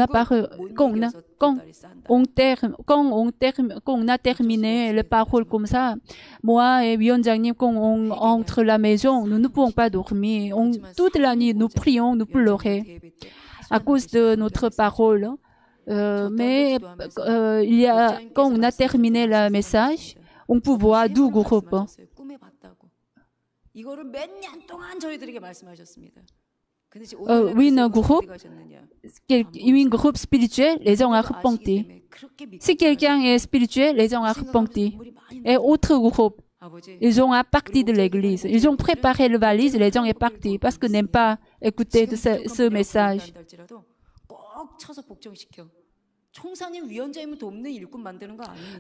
on a terminé les paroles comme ça, moi et 위원장님, quand on entre la maison, nous ne pouvons pas dormir. Toute la nuit, nous prions, nous pleurons à cause de notre parole. Mais quand on a terminé le message, on peut voir 12 groupes. Oui, un groupe spirituel, les gens ont repenti. Si quelqu'un est spirituel, les gens ont repenti. Et autre groupe, ils ont parti de l'église. Ils ont préparé le valise, les gens sont partis parce qu'ils n'aiment pas écouter ce message.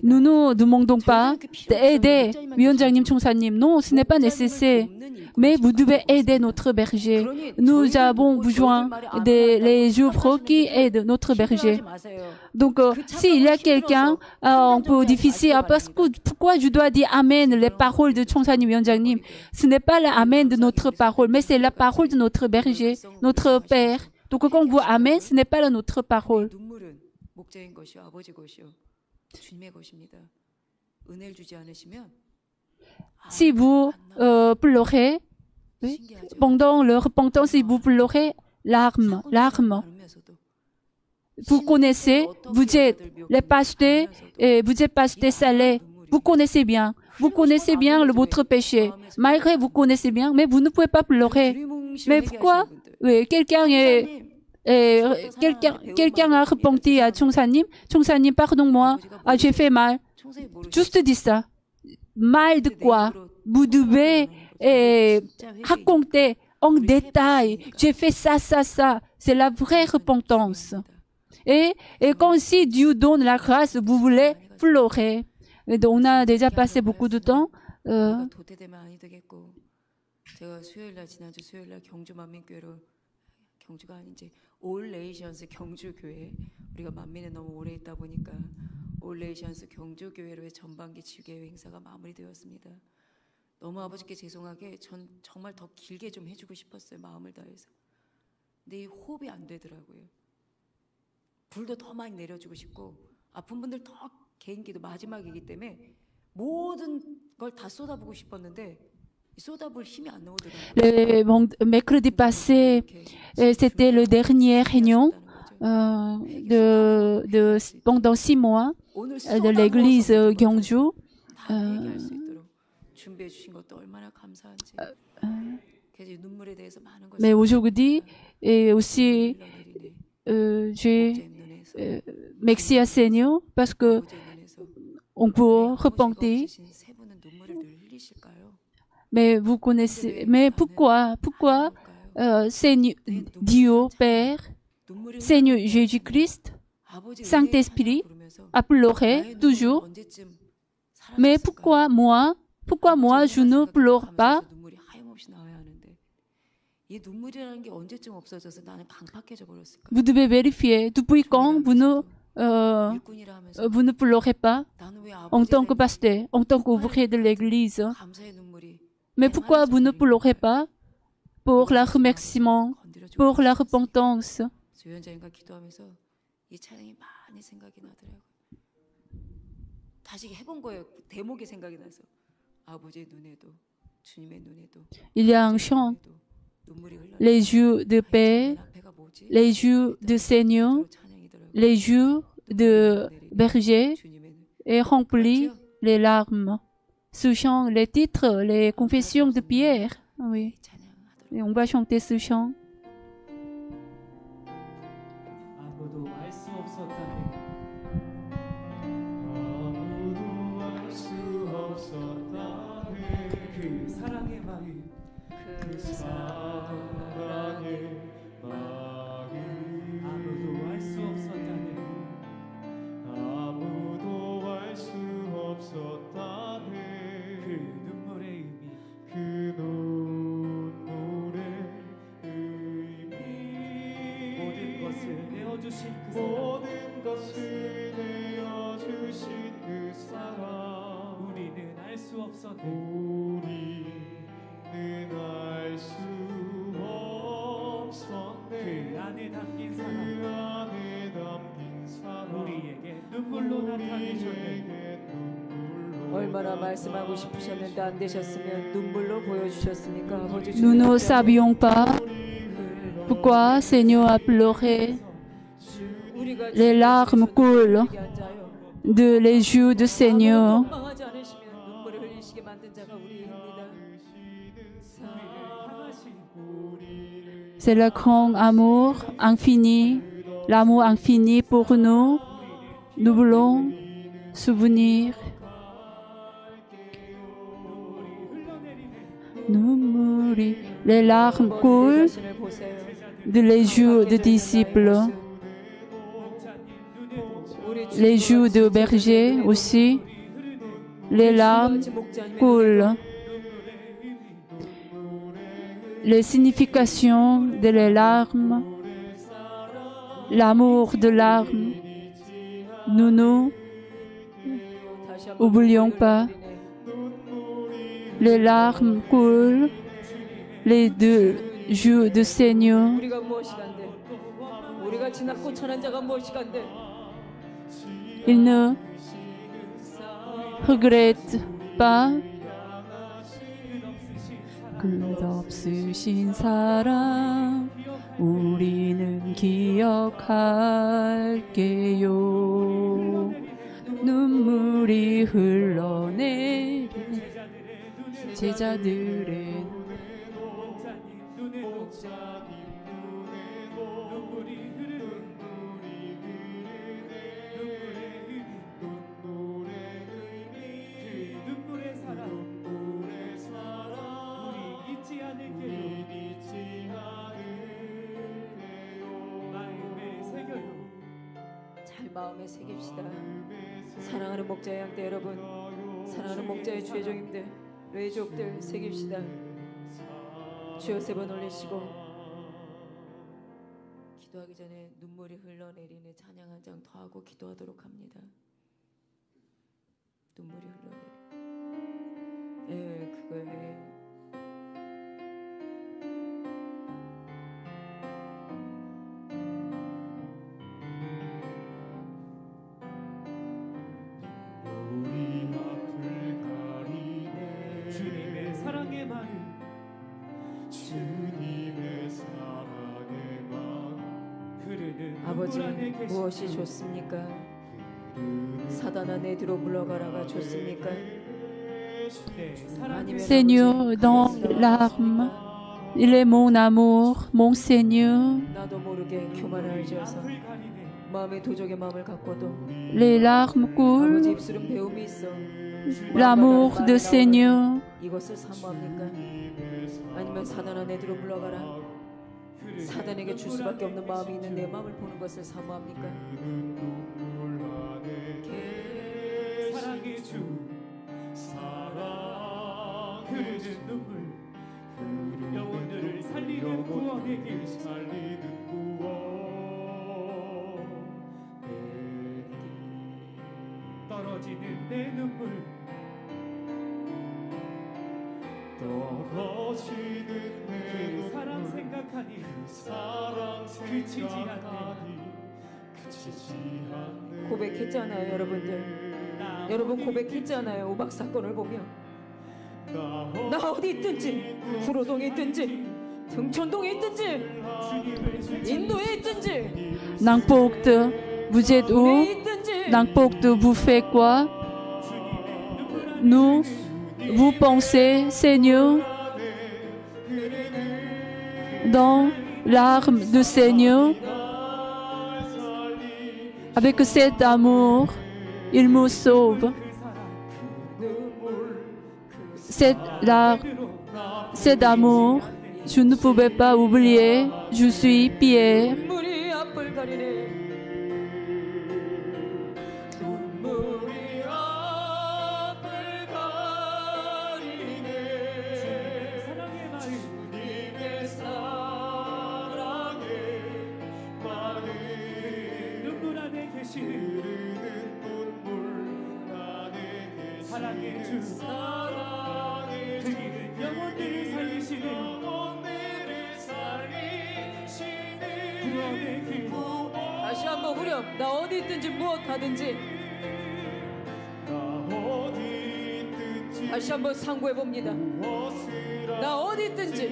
Nous ne demandons pas d'aider 위원장님, 총사님. Non, ce n'est pas nécessaire. Mais vous devez aider notre berger. Nous avons besoin des œuvres qui aident notre berger. Donc, s'il y a quelqu'un un peu difficile, parce que pourquoi je dois dire Amen, les paroles de 총사님, 위원장님? Ce n'est pas l'Amen de notre parole, mais c'est la parole de notre berger, notre Père. Donc, quand vous Amen, ce n'est pas notre parole. Si vous pleurez, oui, pendant le repentance, si vous pleurez, larmes. Vous connaissez, vous êtes les pasteurs, et vous êtes pasteur salé, vous connaissez bien votre péché. Malgré vous connaissez bien, mais vous ne pouvez pas pleurer. Mais pourquoi? Oui, quelqu'un a repenti à 총사님, pardonne-moi, j'ai fait mal. Juste dis ça. Mal de quoi? Vous devez raconter en détail. J'ai fait ça. C'est la vraie repentance. Et quand si Dieu donne la grâce, vous voulez pleurer. Et donc, on a déjà passé beaucoup de temps. 경주가 아닌 이제 올 네이션스 경주교회 우리가 만민에 너무 오래 있다 보니까 올 네이션스 경주교회로의 전반기 지교회 행사가 마무리되었습니다. 너무 아버지께 죄송하게 전 정말 더 길게 좀 해주고 싶었어요. 마음을 다해서. 근데 이 호흡이 안 되더라고요. 불도 더 많이 내려주고 싶고 아픈 분들 더 개인기도 마지막이기 때문에 모든 걸 다 쏟아부고 싶었는데 Le mercredi passé, c'était la dernière réunion pendant 6 mois de l'église Gyeongju. Mais aujourd'hui, et aussi, merci à Seigneur parce que on peut repentir. Mais vous connaissez, mais pourquoi Seigneur, Dieu Père, Seigneur Jésus-Christ, Saint-Esprit a pleuré toujours. Mais pourquoi moi je ne pleure pas? Vous devez vérifier. Depuis quand vous ne pleurez pas en tant que pasteur, en tant qu'ouvrier de l'Église? Mais pourquoi vous ne pleurez pas pour le remerciement, pour la repentance? Il y a un chant, les yeux de paix, les yeux de Seigneur, les yeux de berger et remplis les larmes. Ce chant, les titres, les confessions de Pierre. Oui. Et on va chanter ce chant. 모든 것을 내어주신 그 사랑 우리는 알 수 없었네 우리는 알 수 없었네 그 안에 담긴 사랑 우리에게 눈물로 나타내셨네 얼마나 말씀하고 싶으셨는데 안 되셨으면 눈물로 보여주셨습니까? 아버지 Nous ne savions pas pourquoi Seigneur a pleuré. Les larmes coulent de les yeux du Seigneur. C'est le grand amour infini, l'amour infini pour nous. Nous voulons souvenir. Les larmes coulent de les yeux des disciples. Les yeux de berger aussi, les larmes coulent. Les significations de les larmes, l'amour de larmes, nous n'oublions pas. Les larmes coulent, les deux yeux du Seigneur. Il ne regrette pas. 끝없으신 사랑 우리는 기억할게요. 눈물이 흘러내리는 제자들의 마음에 새깁시다. 사랑하는 목자의 양떼 여러분, 사랑하는 목자의 주의 종님들, 외족들 새깁시다. 주여 세 번 올리시고 기도하기 전에 눈물이 흘러내리는 찬양 한 장 더 하고 기도하도록 합니다. 눈물이 흘러내리. 그거에 아버지 무엇이 좋습니까? 사단아 내 뒤로 물러가라가 좋습니까? Seigneur, dans l'arme, Il est mon amour, mon Seigneur. 나도 모르게 교만을 지어서 마음의 도적의 마음을 갖고도 Les larmes 아버지 coulent, 입술은 배움이 있어. l'amour de Seigneur. 이것을 사모합니까? 아니면 사단 안에 들어 물러가라. 사단에게 줄 수밖에 없는 마음이 있는 내 마음을 보는 것을 사모합니까? 사랑의 주 사랑 흐르는 눈물 영혼들을 살리는 구원의 길 떨어지는 내 눈물 그 사랑 생각하니 그치지 않네. 고백했잖아요, 여러분들. 여러분 고백했잖아요. 우박 사건을 보며 나 어디 있든지, 구로동에 있든지, 등촌동에 있든지, 인도에 있든지, N'importe vous êtes où, 에 있든지, n'importe vous faites quoi, nous, vous pensez, Seigneur, dans l'arme de Seigneur, avec cet amour, il me sauve. Cet amour, je ne pouvais pas oublier, je suis Pierre. 눈물이 앞을 가리네. 눈물이 앞을 가리네. 사랑의 마음 주님의 사랑의 마음 눈물 안에 계시는 사랑의 주 그 길은 영혼들을 살리시는 구원의 길 다시 한번 후렴. 나 어디 있든지 무엇 하든지. 다시 한번 상고해 봅니다. 나 어디 있든지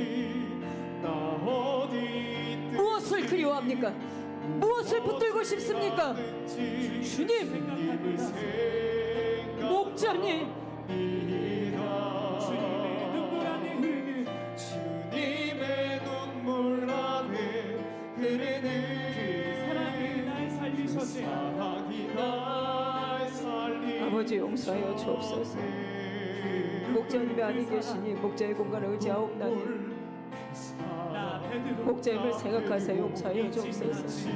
무엇을 그리워합니까? 무엇을 붙들고 싶습니까? 주님, 목자님, 주님의 눈물 안에 흐르는 그 사랑이 날 살리셨네. 아버지 용서하여 주옵소서. 목자님이 아니 계시니 목자의 공간을 의지하옵나니 나 베드로 목자님을 생각하사 용서하여 주옵소서.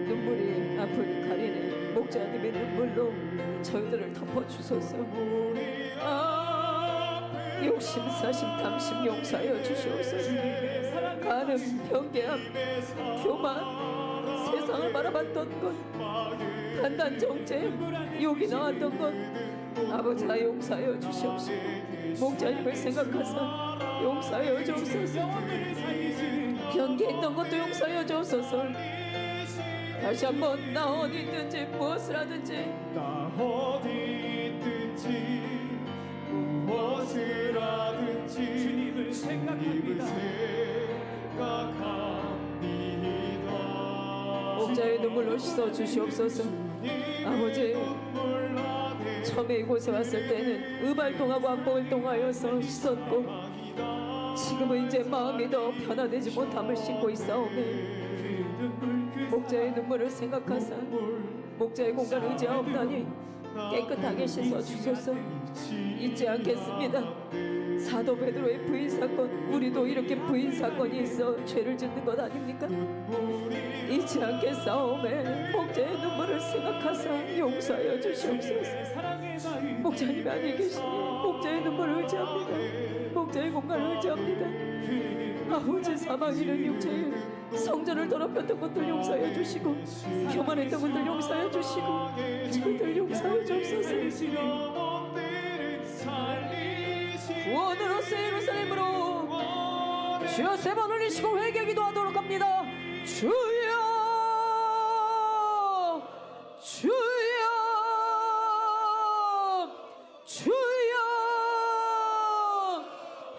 눈물이 앞을 가리네. 목자님의 눈물로 저희들을 덮어주소서. 욕심, 사심, 탐심 용서하여 주시옵소서. 가늠, 변개함, 교만, 세상을 바라봤던 것, 판단, 정죄, 욕이 나왔던 것, 아버지 용서하여 주시옵소서. 목자님을 생각하사 용서하여 주옵소서. 변개했던 것도 용서하여 주옵소서. 다시 한번 나 어디 있든지 무엇을 하든지 주님을 생각합니다. 목자의 눈물로 씻어 주시옵소서. 아버지, 처음에 이곳에 왔을 때는 의발동하고 악복을 동하여서 씻었고 지금은 이제 마음이 더 편안해지 못함을 씻고 있사오매 목자의 눈물을 생각하사 목자의 공간을 의지하옵나니 깨끗하게 씻어 주소서. 잊지 않겠습니다. 사도 베드로의 부인 사건, 우리도 이렇게 부인 사건이 있어 죄를 짓는 것 아닙니까? 잊지 않겠사오매 목자의 눈물을 생각하사 용서하여 주시옵소서. 목자님이 아니 계시니 목자의 눈물을 의지합니다. 목자의 공간을 의지합니다. 아버지, 사망이는 육체의 성전을 더럽혔던 것들 용서하여 주시고 교만했던 것들 용서하여 주시고 저희들 용서하여 주옵소서. 구원으로서 예루살렘으로 주여 세 번 올리시고 회개 기도하도록 합니다. 주여, 주여, 주여.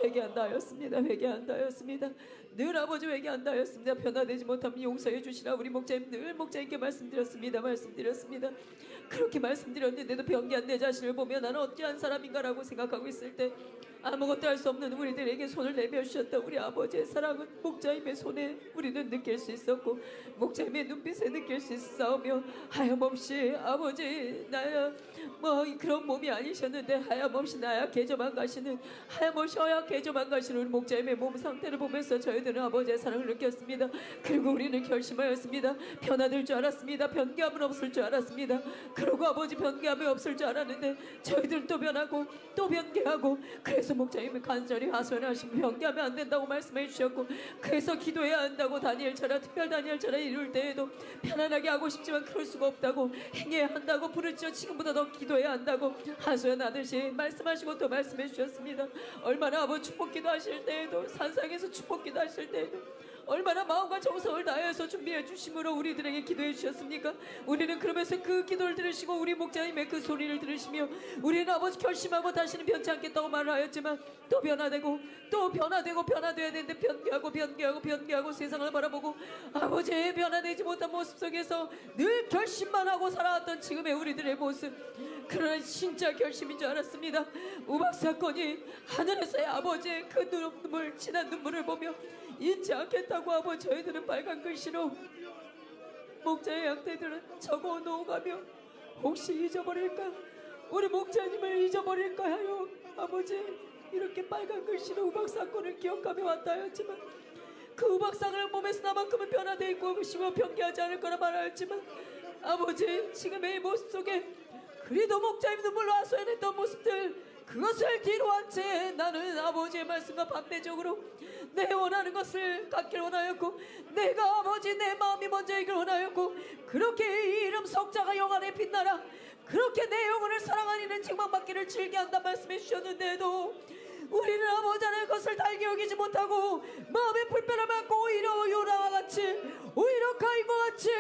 회개한다 하였습니다. 회개한다 하였습니다. 늘 아버지 회개한다 하였습니다. 변화되지 못하면 용서해 주시라. 우리 목자님 늘 목자님께 말씀드렸습니다. 그렇게 말씀드렸는데도 변개한 내 자신을 보며 나는 어찌한 사람인가라고 생각하고 있을 때 아무것도 할 수 없는 우리들에게 손을 내밀주셨다. 우리 아버지의 사랑은 목자님의 손에 우리는 느낄 수 있었고 목자님의 눈빛에 느낄 수 있사오며 하염없이 아버지 나야 뭐 그런 몸이 아니셨는데 하염없이 나약해져만 가시는 하염없이 허약해져만 가시는 우리 목자님의 몸 상태를 보면서 저희들은 아버지의 사랑을 느꼈습니다. 그리고 우리는 결심하였습니다. 변화될 줄 알았습니다. 변개함은 없을 줄 알았습니다. 그리고 아버지 변개함이 없을 줄 알았는데 저희들 또 변하고 또 변개하고 그래서 목자님이 간절히 하소연하시면 변개하면 안 된다고 말씀해 주셨고 그래서 기도해야 한다고 다니엘처럼 특별 다니엘처럼 이룰 때에도 편안하게 하고 싶지만 그럴 수가 없다고 행해야 한다고 부르짖어 지금보다 더 기도해야 한다고 하소연하듯이 말씀하시고 또 말씀해 주셨습니다. 얼마나 아버지 축복기도 하실 때에도 산상에서 축복기도 하실 때에도 얼마나 마음과 정성을 다해서 준비해 주심으로 우리들에게 기도해 주셨습니까? 우리는 그러면서 그 기도를 들으시고 우리 목자님의 그 소리를 들으시며 우리는 아버지 결심하고 다시는 변치 않겠다고 말을 하였지만 또 변화되고 또 변화돼야 되는데 변개하고 세상을 바라보고 아버지의 변화되지 못한 모습 속에서 늘 결심만 하고 살아왔던 지금의 우리들의 모습 그러나 진짜 결심인 줄 알았습니다. 우박 사건이 하늘에서의 아버지의 그 눈물 진한 눈물을 보며 잊지 않겠다고 아버지 저희들은 빨간 글씨로 목자의 양떼들은 적어 놓아가며 혹시 잊어버릴까 우리 목자님을 잊어버릴까 하여 아버지 이렇게 빨간 글씨로 우박사건을 기억하며 왔다 하였지만 그 우박사건을 몸에서 나만큼은 변화되어 있고 심어 변개하지 않을 거라 말하였지만 아버지 지금의 이 모습 속에 그리도 목자님 눈물로 하소연했던 모습들 그것을 뒤로 한 채 나는 아버지의 말씀과 반대적으로 내 원하는 것을 갖길 원하였고 내가 아버지 내 마음이 먼저이길 원하였고 그렇게 이 이름 석자가 영안에 빛나라 그렇게 내 영혼을 사랑하는 이는 책망받기를 즐겨한다 말씀해 주셨는데도 우리는 아버지 하나의 것을 달게 여기지 못하고 마음의 불편함을 갖고 오히려 요나와 같이 오히려 가인과 같이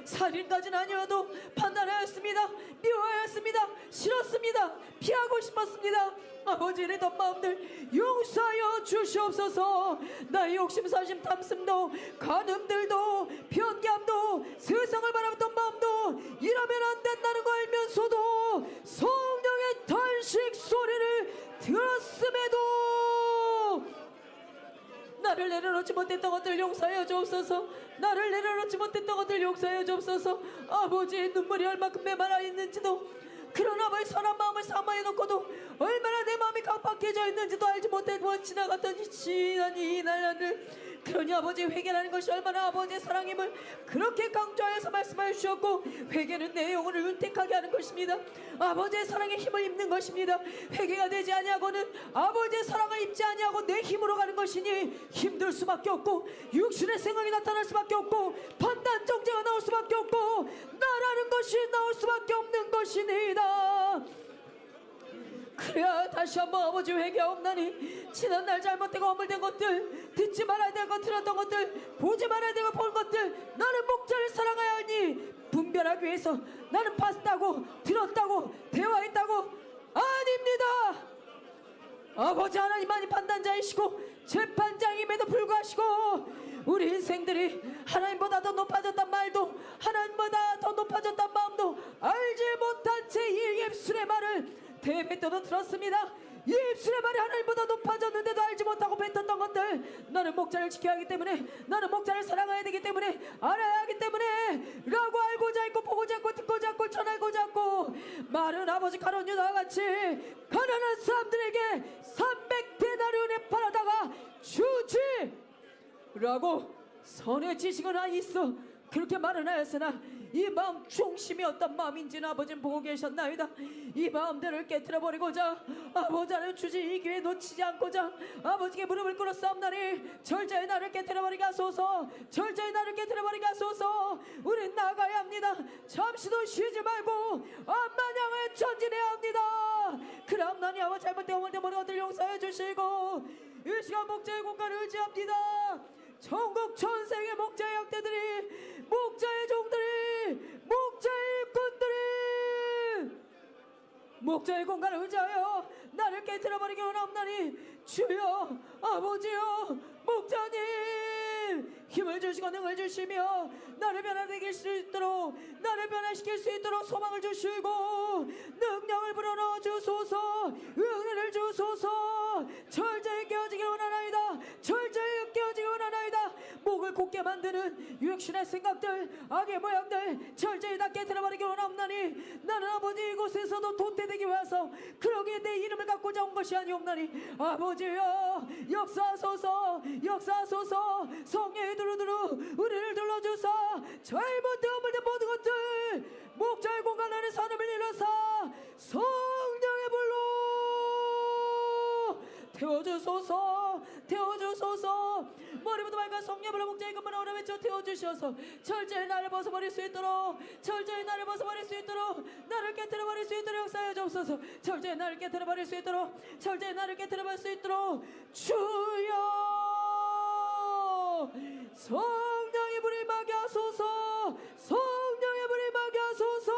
살인까지는 아니어도 판단하였습니다. 미워하였습니다. 싫었습니다. 피하고 싶었습니다. 아버지 이랬던 마음들 용서하여 주시옵소서. 나의 욕심 사심 탐심도 간음들도 변개함도 세상을 바라봤던 마음도 이러면 안 된다는 거 알면서도 성령의 탄식 소리를 들었음에도 나를 내려놓지 못했던 것들 용서하여 주옵소서. 나를 내려놓지 못했던 것들 용서하여 주옵소서. 아버지의 눈물이 얼마큼 메말라 있는지도 그런 아버지의 선한 마음을 사모해 놓고도 얼마나 내 마음이 강박해져 있는지도 알지 못했고 지나갔던 지난 이 날들 그러니 아버지 회개라는 것이 얼마나 아버지의 사랑임을 그렇게 강조하여서 말씀하여 주셨고 회개는 내 영혼을 윤택하게 하는 것입니다. 아버지의 사랑에 힘을 입는 것입니다. 회개가 되지 아니하고는 아버지의 사랑을 입지 아니하고 내 힘으로 가는 것이니 힘들 수밖에 없고 육신의 생각이 나타날 수밖에 없고 판단 정죄가 나올 수밖에 없고 나라는 것이 나올 수밖에 없는 것이니이다. 그래야 다시 한번 아버지 회개하옵나니 지난날 잘못되고 허물된 것들 듣지 말아야 될 것 들었던 것들 보지 말아야 되고 본 것들 나는 목자를 사랑하여 하니 분별하기 위해서 나는 봤다고 들었다고 대화했다고 아닙니다. 아버지 하나님만이 판단자이시고 재판장임에도 불구하시고 우리 인생들이 하나님보다 더 높아졌단 말도 하나님보다 더 높아졌단 마음도 알지 못한 채 이 입술의 말을 대뱉어도 들었습니다. 이 입술의 말이 하나님보다 높아졌는데도 알지 못하고 뱉었던 것들 나는 목자를 지켜야 하기 때문에 나는 목자를 사랑해야 되기 때문에 알아야 하기 때문에 라고 알고자 했고 보고자 했고 듣고자 했고 전하고자 했고 말은 아버지 가룟 유다와 같이 가난한 사람들에게 300데나리온에 팔아다가 주지 라고 선의 지식은 안 있어 그렇게 말은 하였으나 이 마음 중심이 어떤 마음인지는 아버지는 보고 계셨나이다. 이 마음들을 깨트려버리고자 아버지 하나님 주지 이 기회 놓치지 않고자 아버지께 무릎을 꿇어 싸움나니 절자의 나를 깨트려버리게 하소서. 절자의 나를 깨트려버리게 하소서. 우린 나가야 합니다. 잠시도 쉬지 말고 암만양을 전진해야 합니다. 그러나니 아버지 잘못된 허물된 모든 것들 용서해 주시고 이 시간 목자의 공간을 의지합니다. 전국 전생의 목자의 양떼들이 목자의 종들이 목자의 일꾼들이 목자의 공간을 의지하여 나를 깨트려버리기 원하옵나니 주여 아버지여 목자님 하나님 힘을 주시고 능을 주시며 나를 변화되게 수 있도록 나를 변화시킬 수 있도록 소망을 주시고 능력을 불어넣어 주소서 은혜를 주소서 철저히 깨어지길 원하나이다 철저히 깨어지길 원하나이다 목을 굳게 만드는 육신의 생각들 악의 모양들 철저히 다 깨트려버리길 원하옵나니 나는 아버지 이곳에서도 도태되기 위해서 그러기에 내 이름을 갖고자 온 것이 아니옵나니 아버지여 역사하소서 역사하소서 성령의 두루두루 우리를 둘러주사 잘못되어버린 모든 것들 목자의 공간 안에 산업을 일어사 성령의 불로 태워주소서 태워주소서 머리부터 발끝 성령의 불로 목자의 근본 오라 외쳐 태워주셔서 철저히 나를 벗어버릴 수 있도록 철저히 나를 벗어버릴 수 있도록 나를 깨뜨려버릴 수 있도록 역사해 주옵소서 철저히 나를 깨뜨려버릴 수 있도록 철저히 나를 깨뜨려버릴 수 있도록 주여 성령의 불이 임하게 하소서 성령의 불이 임하게 하소서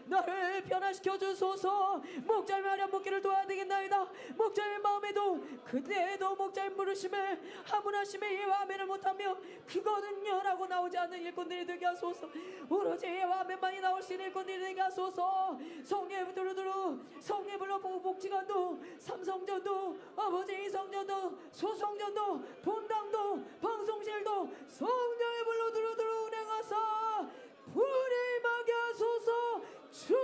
나를 변화시켜 주소서 목자의 아련 묻기를 도와야 되겠나이다 목자의 마음에도 그대도 목자의 물으심에 하문하심에 예와 아멘을 못하며 그거는요 라고 나오지 않는 일꾼들이 되게 하소서 오로지 예와 아멘만이 나올 수 있는 일꾼들이 되게 하소서 성령의 두루두루 성령의 불로 복지관도 삼성전도 아버지 이성전도 소성전도 본당도 방송실도 성령의 불로 두루두루 운행하사 불이 임하게 하소서 주여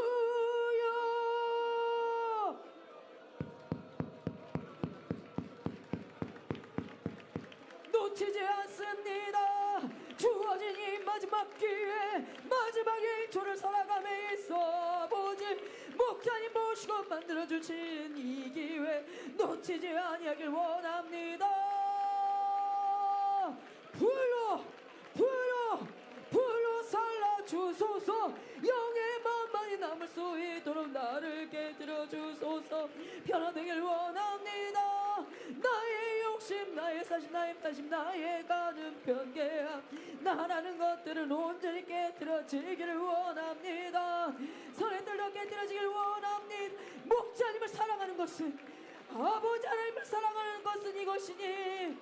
놓치지 않습니다 주어진 이 마지막 기회 마지막 1초를 살아감에 있어 아버지 목자님 모시고 만들어주신 이 기회 놓치지 아니하길 원합니다 불로 살라주소서 영의 마음만이 남을 수 있도록 나를 깨뜨려 주소서 변화되길 원합니다 나의 욕심 나의 사심 나의 다심 나의 가는 편개함 나라는 것들은 온전히 깨뜨려지기를 원합니다 선행들도 깨뜨려지기를 원합니다 목자님을 사랑하는 것은 아버지 하나님을 사랑하는 것은 이것이니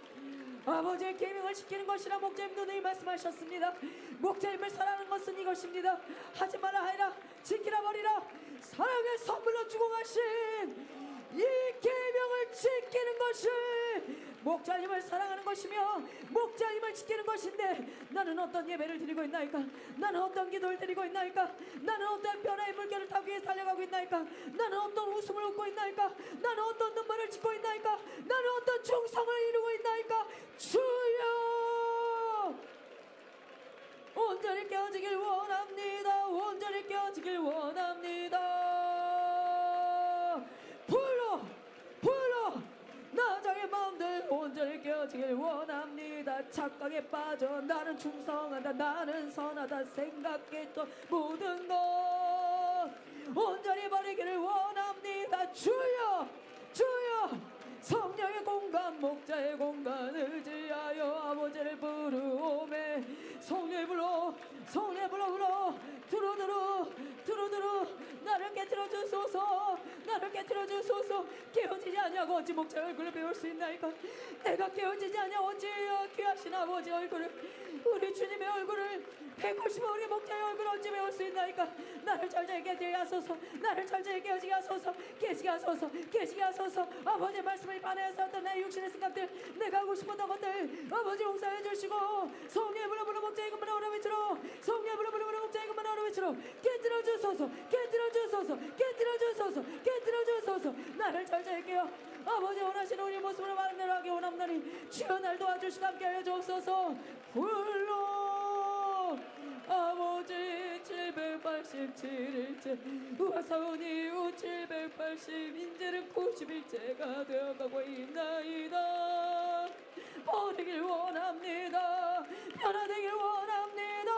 아버지의 계명을 지키는 것이라 목자님도 늘 말씀하셨습니다 목자님을 사랑하는 것은 이것입니다 하지 말라 하여라 지키라 버리라 사랑의 선물로 주고 가신 이 계명을 지키는 것이 목자님을 사랑하는 것이며 목자님을 지키는 것인데 나는 어떤 예배를 드리고 있나이까 나는 어떤 기도를 드리고 있나이까 나는 어떤 변화의 물결을 타기 위해 달려가고 있나이까 나는 어떤 웃음을 웃고 있나이까 나는 어떤 눈물을 짓고 있나이까 나는 어떤 충성을 이루고 있나이까 주여 온전히 깨어지길 원합니다 온전히 깨어지길 원합니다 불로 나장의 마음들 온전히 깨어지길 원합니다 착각에 빠져 나는 충성한다 나는 선하다 생각했던 모든 것 온전히 버리기를 원합니다 주여 성령의 공간 목자의 공간을 지하여 아버지를 부르오매 성령의 불로 두루두루 나를 깨뜨려 주소서 나를 깨뜨려 주소서 깨어지지 아니하고 어찌 목자의 얼굴을 배울 수 있나이까 내가 깨어지지 아니하고 어찌 귀하신 아버지 얼굴을 우리 주님의 얼굴을 185 우리 목자의 얼굴을 어찌 배울 수 있나이까 나를 철저히 깨지게 하소서 나를 철저히 깨어지게 하소서 깨지게 하소서 아버지의 말씀을 반해서 어떤 내 육신의 생각들 내가 하고 싶었던 것들 아버지 용서해 주시고 성령의 불로 목자의 근본 오라 외치로 성령의 불로 목자의 근본 오라 외치로 깨뜨려 주소서 나를 철저히 깨어 아버지 원하시는 우리 모습으로 말은 대로 하기 원합나니 주여 날 도와주시고 함께하여 주옵소서 불로 아버지 787일째 우하사온 이후 780 인제는 90일째가 되어가고 있나이다 버리길 원합니다 변화되길 원합니다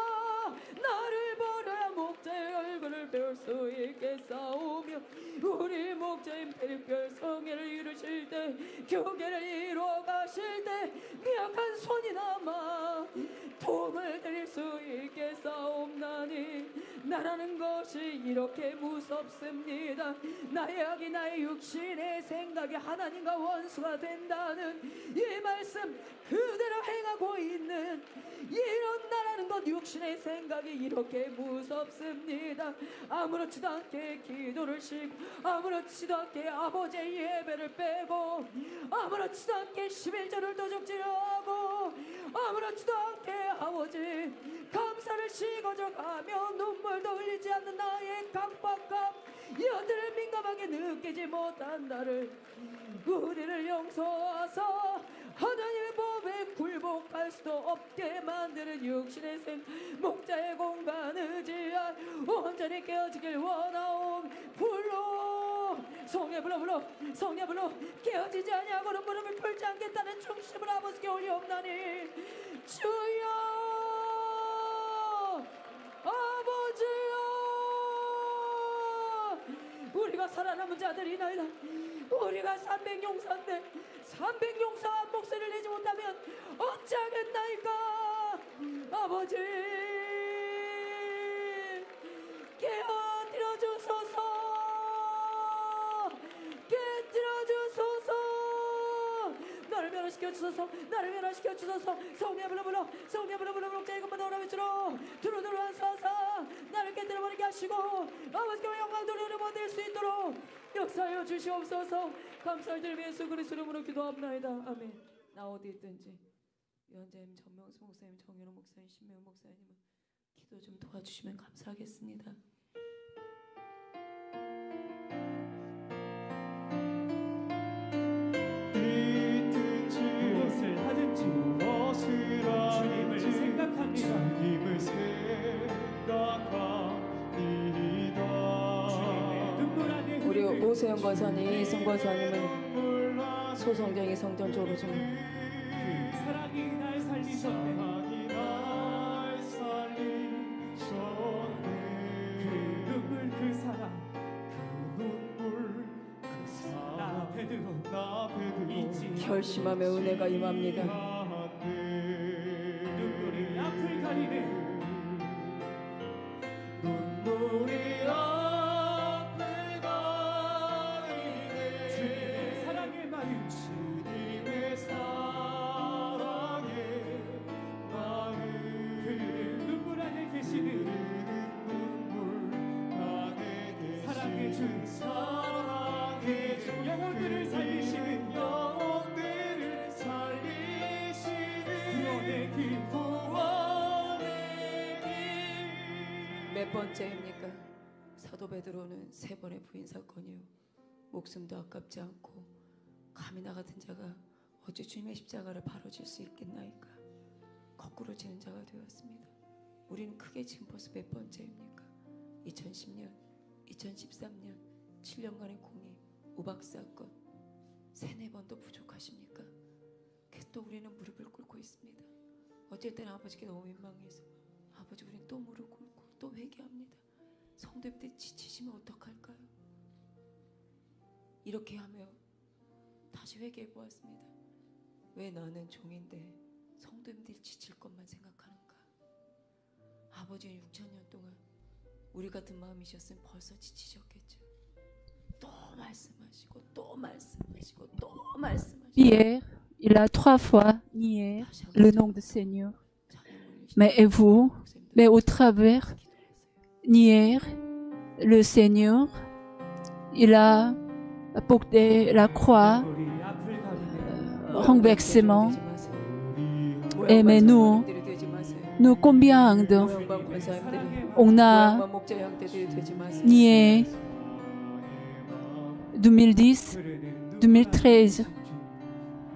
나를 버려야 목자의 얼굴을 배울 수 있겠사오며 우리 목자인 대립별 성회를 이루실 때 교계를 이루어 허락하실 때 미약한 손이 남아 도움을 드릴 수 있겠사옵나니 나라는 것이 이렇게 무섭습니다. 나의 악이 나의 육신의 생각이 하나님과 원수가 된다는 이 말씀 그대로 행하고 있는 이런 나라는 것 육신의 생각이 이렇게 무섭습니다. 아무렇지도 않게 기도를 쉬고 아무렇지도 않게 아버지의 예배를 빼고 아무렇지도 않게 11절을 도적질하고 아무렇지도 않게 아버지 감사를 식어져가며 눈물도 흘리지 않는 나의 강박감 이것들을 민감하게 느끼지 못한 나를 우리를 용서하사 하나님의 법에 굴복할 수도 없게 만드는 육신의 생 목자의 공간 의지하 온전히 깨어지길 원하옵. 불러 성령 불러 성령 불러 깨어지지 아니하고는 무릎을 꿇지 않겠다는 중심을 아버지께 올리옵나니 주여 아버지여 우리가 살아남은 자들이나이다. 우리가 300용사인데 300용사와 목소리를 내지 못하면 어찌하겠나이까. 아버지 깨어들어 주소서 깨뜨려 주소서 나를 변화시켜 주소서 나를 변화시켜 주소서 성령 불러 성령 불러 목자의 것만 오라 외치러 두루두루 서서 나를 깨뜨려버리게 하시고 아버지께 영광 돌려를 받을 수 있도록 역사하여 주시옵소서. 감사를 드리며 예수 그리스도 이름으로 기도합나이다. 아멘. 나 어디 있든지 위원장님, 전명수 목사님, 정현호 목사님, 신명훈 목사님은 기도 좀 도와주시면 감사하겠습니다. 무엇을 하든지 주님을 생각합니다. 주님의 우리 오세영 권사님, 이승 권사님은 소성정이 성전 쪽으로 좀 그 사랑이 날 살리셨네. 그 눈물 그 사랑 나 베드로 잊지 결심하며 은혜가 임합니다. 눈물이 앞을 가리네. 눈물이 앞을 가리네. 주님의 사랑의 마음 주님의 사랑의 마음 그는 눈물 안에 계시는 눈물 안에 계시는 사랑의 주 사랑의 주 영혼들을 살리시는 영혼들을 살리시는 구원의 길 구원의 길. 몇 번째입니까? 사도 베드로는 3번의 부인 사건이요 목숨도 아깝지 않고 감히 나 같은 자가 어찌 주님의 십자가를 바로 질 수 있겠나이까. 거꾸로 지는 자가 되었습니다. 우리는 크게 지금 벌써 몇 번째입니까? 2010년, 2013년 7년간의 공의, 우박 사건 3-4번도 부족하십니까? 또 우리는 무릎을 꿇고 있습니다. 어쩔 때는 아버지께 너무 민망해서 아버지 우리는 또 무릎 꿇고 또 회개합니다. 성도님들 지치시면 어떡할까요? 이렇게 하며 다시 회개해 보았습니다. 왜 나는 종인데 성도님들이 지칠 것만 생각하는가? 아버지는 6,000년 동안 우리 같은 마음이셨으면 벌써 지치셨겠죠. 또 말씀하시고 또 말씀하시고 또 말씀하시고. Hier, il a 3 fois nié le nom du Seigneur. Mais et vous, mais au travers nier le Seigneur, il a porté la croix, renversement. Et mais nous combien on a nié 2010, 2013,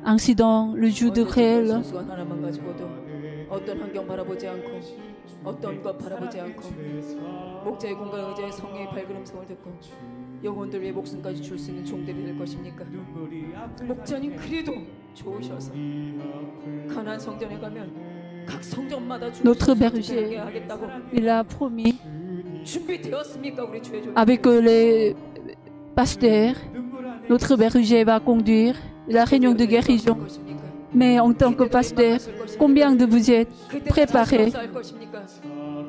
incident, le jour de Réel. 어떤 환경 바라보지 않고 어떤 것 바라보지 않고 목자의 공간 의자의 성령의 발걸음성을 듣고 영혼들 위해 목숨까지 줄 수 있는 종들이 될 것입니까? 목자님 그래도 좋으셔서 가나안 성전에 가면 각 성전마다 Notre berger, 하겠다고 il a promis 준비되었습니까? 우리 주의 종 avec les pasteurs, notre berger va conduire la réunion de guérison. Mais en tant que pasteur, combien de vous êtes préparés?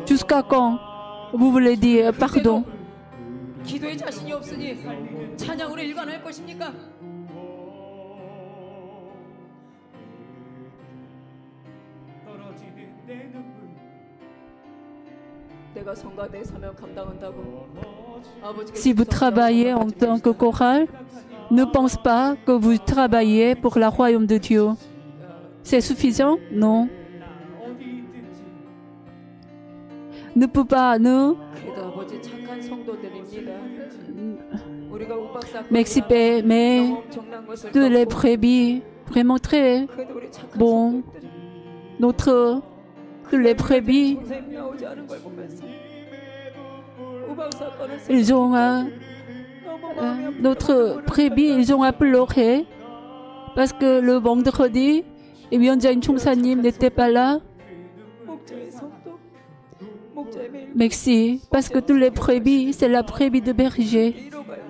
Jusqu'à quand vous voulez dire pardon? 기도에 자신이 없으니 찬양으로 일관할 것입니까? 떨어지는 내 눈물 내가 성과 내 사명 감당한다고 아버지께 Si vous travaillez en tant que chorale, ne pense pas que vous travaillez pour le royaume de Dieu. C'est suffisant? Non. 어디 있든지 Ne peut pas, ne. 그래도 아버지 착한 성도들입니다. 우리가 욱박사건이나 Merci Père, mais 엄청난 것을 de les 겪고 brebis, vraiment très 그래도 우리 착한 bon. 성도들이 Que les brebis, 선생님 나오지 않은 걸 보면서 우박사건을 ils ont 너무 마음이 아프고 notre brebis, ils ont pleuré parce que le vendredi, 위원장 총사님 n'était pas là. 목자의 성도 목자의 매일 Merci, parce que tous les brebis, c'est la brebis de berger. 이뤄가요.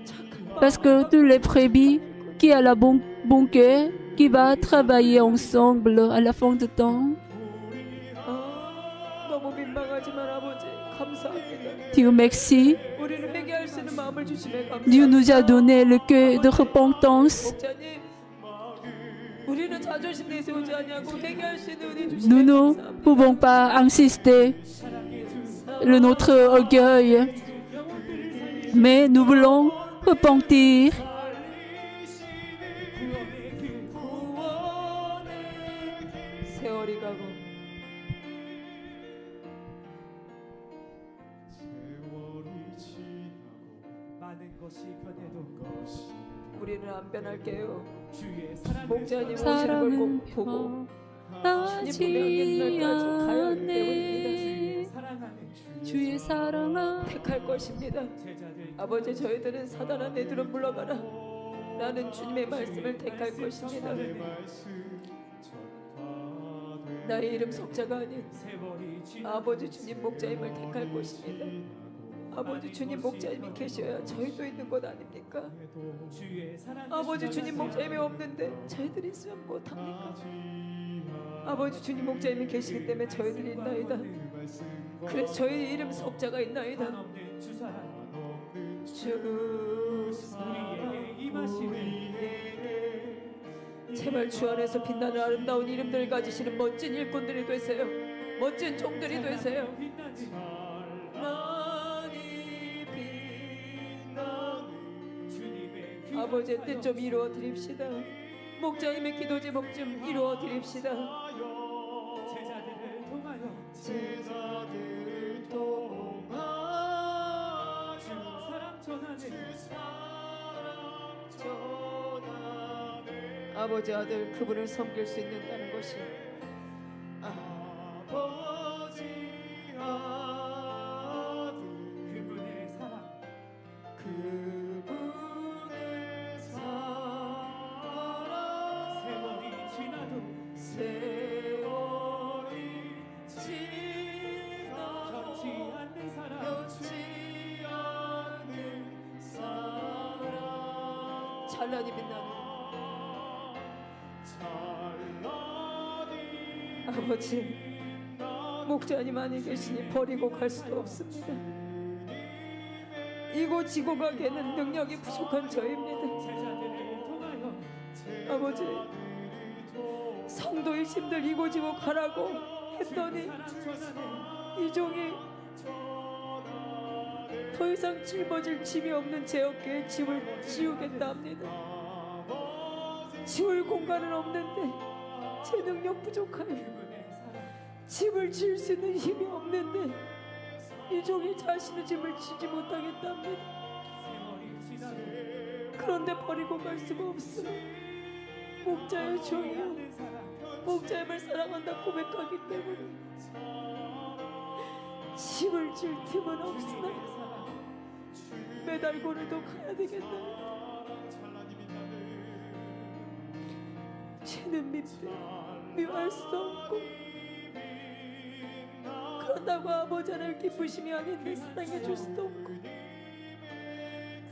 착한 Parce que tous les brebis qui a la bon cœur, qui va travailler ensemble à la fin du temps. 너무 민망하지만 아버지 감사합니다. Dieu merci. 우리를 회개할 수 있는 마음을 주심에 Dieu 감사합니다. nous a donné le cœur de repentance. 목자님 우리는 자존심 내세우지 아니하고 회개할 수 있는 은혜 Nous 주심에 ne 감사합니다. pouvons pas insister notre orgueil, mais nous voulons repentir. 세월이 가고 세월이 지나고 많은 것이 변해도 우리는 안 변할게요. 주의 사랑 목자님 오시는 걸 꼭 사랑은 보고 변하지 주님 옛날까지 가야 하기 때문입니다. 않네. 사랑하는 주의 사랑은 택할 것입니다. 제자들 아버지 저희들은 사단아 내들어 물러가라. 나는 주님의 말씀을 택할 것입니다. 나의 이름 석자가 아닌 세월이 지나고 아버지 주님 목자임을 택할 것입니다. 아버지 주님 목자님이 계셔야 저희도 있는 것 아닙니까? 주의 사랑 아버지 주님 목자님이 없는데 저희들이 있으면 못합니까? 아버지 주님 목자님이 계시기 때문에 저희들이 있나이다. 그래서 저희 이름 석자가 있나이다. 없는 주사랑 주 우리에게 임하시는 제발 주 안에서 빛나는 아름다운 이름들 가지시는 멋진 일꾼들이 되세요. 멋진 종들이 되세요. 많이 빛나는 주님의 아버지의 뜻 좀 이루어 드립시다. 목자님의 기도 제목 좀 이루어 드립시다. 제자들을 통하여 제자들을 통하여 주 사랑 전하는 아버지 아들 그분을 섬길 수 있는다는 것이 아버지 아들 그분의 사랑 그분의 사랑 세월이 지나도 세월이 지나도 변치 않는 사랑 변치 않는 사랑 찬란히 빛나는 아버지 목자님 안에 계시니 버리고 갈 수도 없습니다. 이곳 지고 가기에는 능력이 부족한 저입니다. 제자들을 통하여 아버지 성도의 짐들 이고 지고 가라고 했더니 이 종이 더 이상 짊어질 짐이 없는 제 어깨에 짐을 지우겠다 합니다. 지울 공간은 없는데 제 능력 부족하여 짐을 질 수 있는 힘이 없는데 이 종이 자신의 짐을 지지 못하겠다 합니다. 그런데 버리고 갈 수가 없어. 목자의 종이요 목자임을 사랑한다 고백하기 때문에 짐을 질 틈은 없으나 매달고라도 가야 되겠다. 죄는 밉대 미워할 수도 없고 그런다고 아버지 하나를 기쁘심이 아닌데 사랑해 줄 수도 없고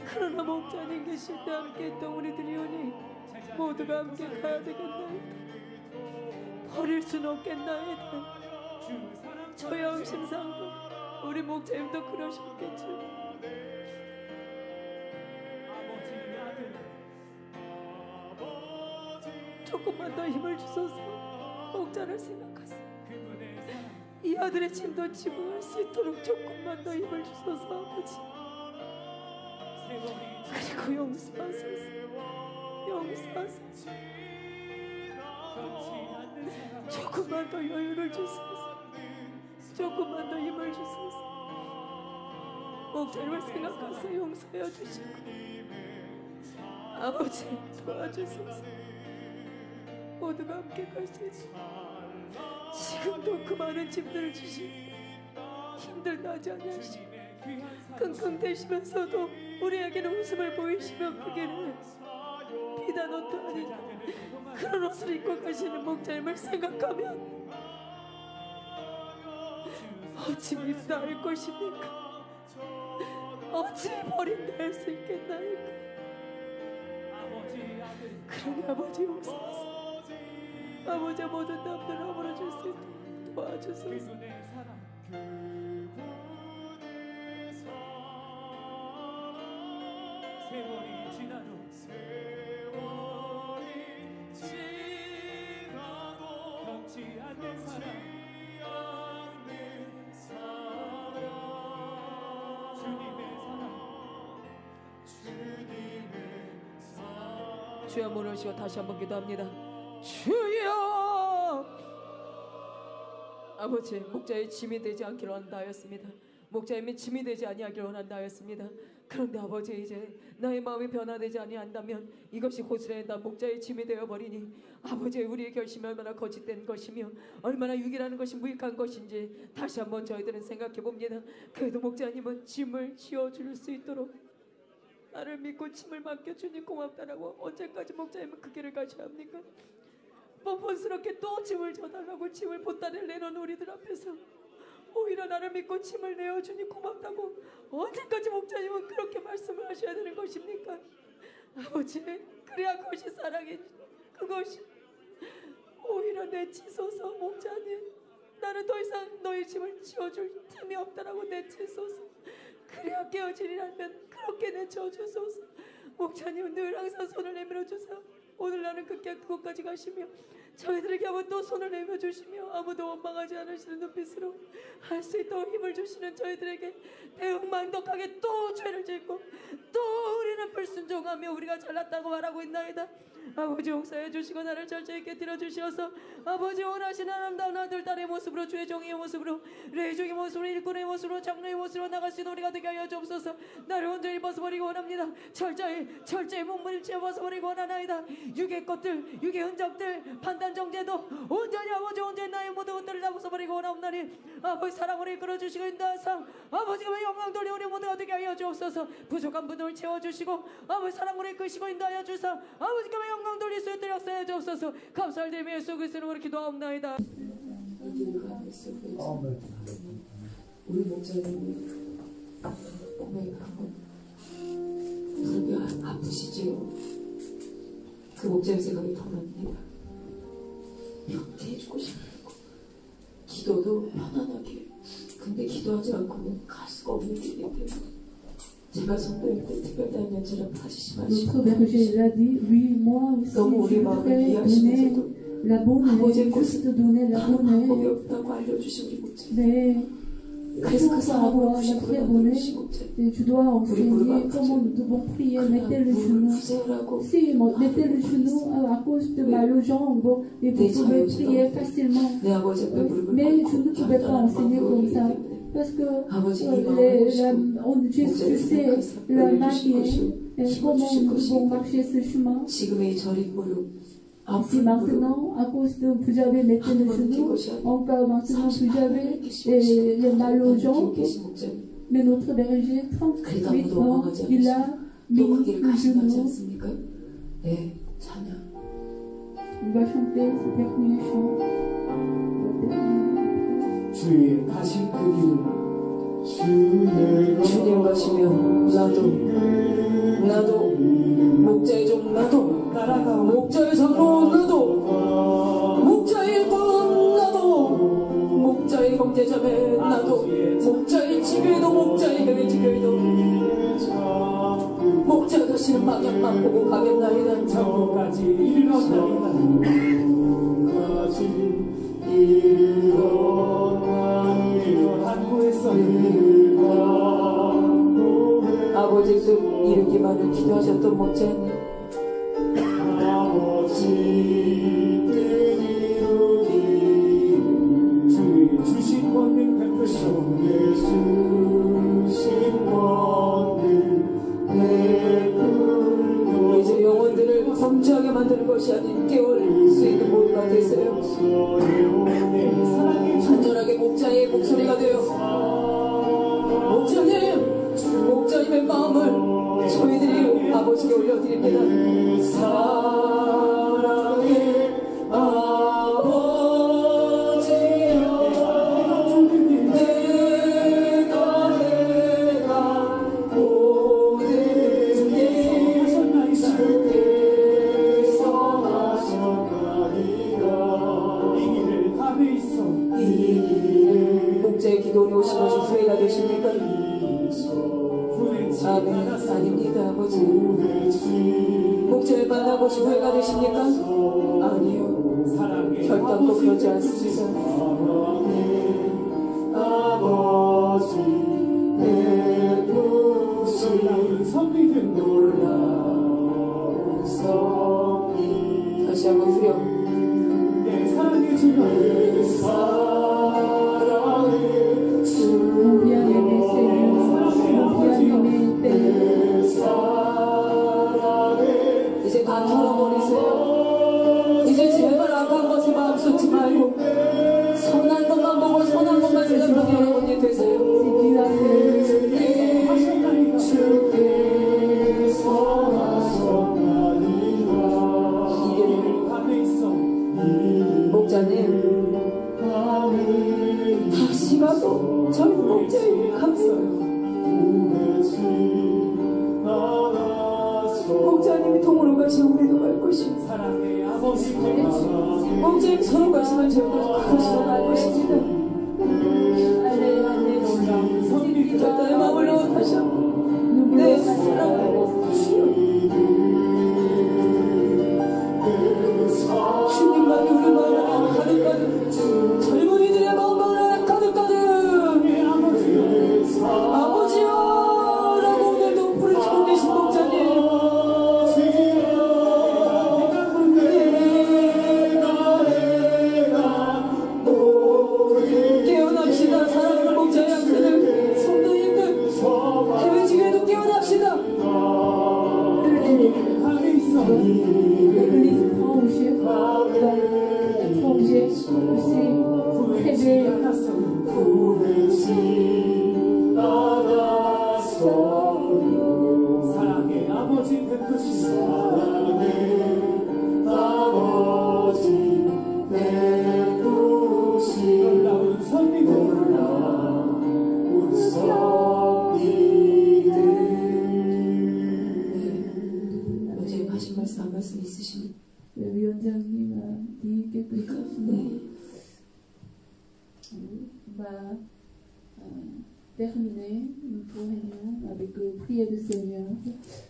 그러나 목자님 계실 때 함께 했던 우리들이 오니 모두가 함께 가야 되겠나이다. 버릴 순 없겠나이다. 저 영심상도 우리 목자님도 그러셨겠죠. 조금만 더 힘을 주소서. 목자를 생각하세요. 이 아들의 짐도 지고 할 수 있도록 조금만 더 힘을 주소서. 아버지, 그리고 용서하소서. 용서하소서. 조금만 더 여유를 주소서. 조금만 더 힘을 주소서. 목자님을 생각하세요. 용서해 주시고 아버지 도와주소서. 모두가 함께 갈 수 있도록 지금도 그 많은 짐들을 주시고 힘들다 하지 않으시고 끙끙대시면서도 우리에게는 웃음을 보이시며 그게는 비단 옷도 아닌 그런 옷을 입고 가시는 목자님을 생각하면 어찌 밉다 할 것입니까? 어찌 버린다 할 수 있겠나이까? 그러니 아버지 용서하소서. 아버지 모든 남들 아물어줄 수 있도록 도와주소서. 세월이 지나도 변치 않는 사랑 주님의 사랑 주여 모르시고 다시 한번 기도합니다. 주여! 아버지, 목자의 짐이 되지 않기를 원한다 하였습니다. 목자님이 짐이 되지 아니하기를 원한다 하였습니다. 그런데 아버지, 이제 나의 마음이 변화되지 아니한다면 이것이 고스란히 나 목자의 짐이 되어버리니 아버지, 우리의 결심이 얼마나 거짓된 것이며 얼마나 유기라는 것이 무익한 것인지 다시 한번 저희들은 생각해 봅니다. 그래도 목자님은 짐을 지어줄 수 있도록 나를 믿고 짐을 맡겨주니 고맙다라고 언제까지 목자님은 그 길을 가셔야 합니까? 뻔뻔스럽게 또 짐을 져달라고 짐을 보따리를 내놓은 우리들 앞에서 오히려 나를 믿고 짐을 내어주니 고맙다고 언제까지 목자님은 그렇게 말씀을 하셔야 되는 것입니까? 아버지, 그래야 그것이 사랑이지. 그것이 오히려 내치소서. 목자님, 나는 더 이상 너희 짐을 지어줄 틈이 없다라고 내치소서. 그래야 깨어지리라면 그렇게 내쳐주소서. 목자님은 늘 항상 손을 내밀어 주세요. 오늘 나는 그곳까지 가시며 저희들에게 한번 또 손을 내밀어 주시며 아무도 원망하지 않으시는 눈빛으로 할 수 있도록 힘을 주시는 저희들에게 대응만덕하게 또 죄를 짓고 또 우리는 불순종하며 우리가 잘났다고 말하고 있나이다. 아버지, 용서해 주시고 나를 절제 있게 들어주시어서 아버지, 원하시는 아름다운 아들 딸의 모습으로 주의 종의 모습으로 레이종의 모습으로 일꾼의 모습으로 장로의 모습으로 나갈 수 있는 우리가 되게 하여 주옵소서. 나를 온전히 벗어버리고 원합니다. 철저히 몸부림치어 벗어버리고 원하나이다. 육의 것들, 육의 흔적들, 판단 정죄도 온전히 아버지, 온전히 나의 모든 것들을 다 벗어버리고 원하옵나니 아버지, 사랑으로 이끌어주시고 인도하사 아버지가 영광 돌려 우리 모두가 되게 하여 주옵소서. 부족한 분을 채워주시고 아버지, 사랑으로 이끄시고 인도하여 주사 아버지가 영광 돌릴 수 있도록 역사해 주옵소서. 감사드리며 예수 그리스도의 이름으로 기도하옵나이다. 우리 목자님이 고백하고 무릎이 아프시지요. 그 목자의 생각이 더 납니다. 형태해주고 싶고 기도도 편안하게, 근데 기도하지 않고는 갈 수가 없는 일이기 때문에 제가 성도일 때 특별 단연처럼 하시지 마시고 너무 우리 마음을 이해하시면서도 아버지의 꽃은 다른 방법이 없다고 알려주신 우리 목자님. 그래서 그 사람을 구시보다 누르신 목자님. 우리 무릎 아프죠. 그냥 무릎을 구세우라고 내 자유지도 내 아버지 앞에 무릎을 꿇고 결단하는 방법이기 때문에 아버지, 이 마음을 보시고 목자를 생각하사 알려주실 것이요 힘을 주실 것이니까 지금의 이 저린 무릎 Si maintenant, à cause de vous avez maintenant le genou, encore maintenant vous avez le mal aux jambes, mais notre berger, tranquillement, il a mis le genou. Il va chanter ce dernier chant. 주의 가신 그 길 주님 가시며 나도 목자의 종 나도 목자의 하나님 방향만 보고 가겠나이다. 천국까지 일어나리라. 아버지 그 이르기만을 기도하셨던 목자님, 주신 권능 이제 영혼들을 범죄하게 만드는 것이 아닌 깨울 수 있는 모두가 되세요. 간절하게 목자의 목소리가 되어 목자님의 마음을 저희들이 아버지께 올려드립니다. 사랑의 아버지여, 내가 모든 게 주께서 하셨나이다. 이 길을 밤에 있어. 목자의 기도에 오신 것이 후회가 되십니까? 아멘. 아닙니다, 아버지. 목자를 만나고 후회가 되십니까? 아니요. 결단코 그러지 않습니다. 아버지 놀라운 섭리된 놀라운 섭리. 다시 한번 후렴. 내 사랑의 주여, 내 사랑의 이제 다 털어버리세요. 이제 제발 악한 것에 마음 쏟지 말고 선한 것만 보고 선한 것만 생각하는 여러분이 되세요. 목자님, 다시 가도 저희 목자님 감사해요. 목자님이 통으로 가시면 우리도 갈 것입니다. 사랑의 아버지 목자님 서로 가시면 저희도 그것으로 갈 것입니다. 결단의 마음을 넣어 다시 한번 내 사랑을 주님만이 우리 마음을 가득가득, 젊은이들의 마음을 가득가득 아버지여 라고 오늘도 부르짖고 계신 목자님, 깨어납시다. 사랑하는 목자의 양들을, 성도님들, 해외 지교회도 깨어납시다. 밤에 있어. L'église prend au jeu, donc être objet aussi très 사랑의 아버지 베푸신 사랑의 아버지 베푸신 놀라운 섭리들, 놀라운 섭리들. 어제 하신 말씀 한 말씀 있으십니까? Le 위원장님 dit quelque chose. On va terminer notre réunion avec prière du Seigneur.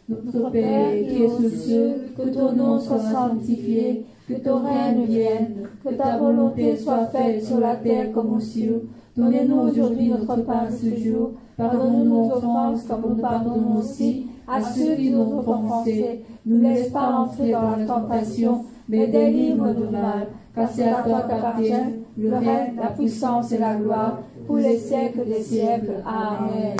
Notre Père qui es aux cieux, que ton nom soit sanctifié, que ton règne vienne, que ta volonté soit faite sur la terre comme aux cieux. Donnez-nous aujourd'hui notre pain de ce jour. Pardonne-nous nos offenses comme nous pardonnons aussi à ceux qui nous ont offensés. Ne nous laisse pas entrer dans la tentation, mais délivre du mal. Car c'est à toi qu'appartient le règne, la puissance et la gloire pour les siècles des siècles. Amen.